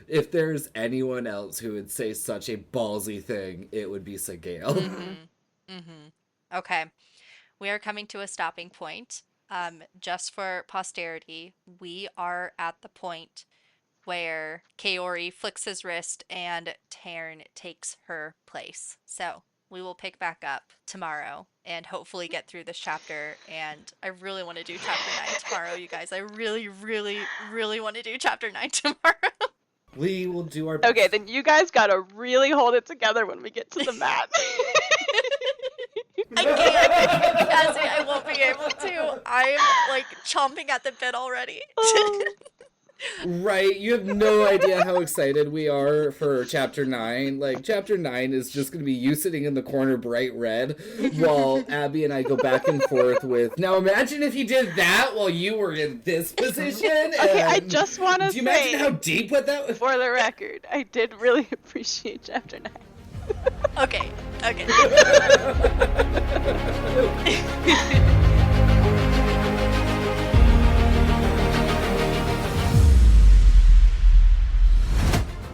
Speaker 2: if there's anyone else who would say such a ballsy thing, it would be Segale.
Speaker 1: Mm-hmm. Mm-hmm. Okay, we are coming to a stopping point. Just for posterity, we are at the point where Kaori flicks his wrist and Dain takes her place. So we will pick back up tomorrow and hopefully get through this chapter. And I really want to do chapter 9 tomorrow, you guys. I really, really, really want to do chapter 9 tomorrow.
Speaker 2: We will do our best.
Speaker 3: Okay, then you guys gotta really hold it together when we get to the mat.
Speaker 1: I can't. Cassie, I won't be able to. I'm like chomping at the bit already.
Speaker 2: Right, you have no idea how excited we are for chapter 9. Like, chapter 9 is just going to be you sitting in the corner bright red while Abby and I go back and forth with, now imagine if you did that while you were in this position.
Speaker 3: Okay, I just want to say,
Speaker 2: do you imagine how deep what that was?
Speaker 3: For the record, I did really appreciate chapter 9.
Speaker 1: Okay.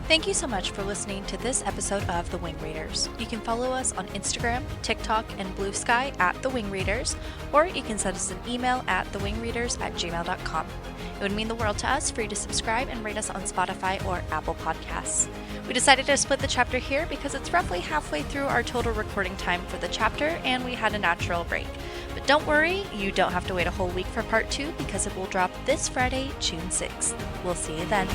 Speaker 1: Thank you so much for listening to this episode of The Wing Readers. You can follow us on Instagram, TikTok, and Blue Sky at The Wing Readers, or you can send us an email at thewingreaders@gmail.com. It would mean the world to us for you to subscribe and rate us on Spotify or Apple Podcasts. We decided to split the chapter here because it's roughly halfway through our total recording time for the chapter, and we had a natural break. But don't worry, you don't have to wait a whole week for part 2 because it will drop this Friday, June 6th. We'll see you then.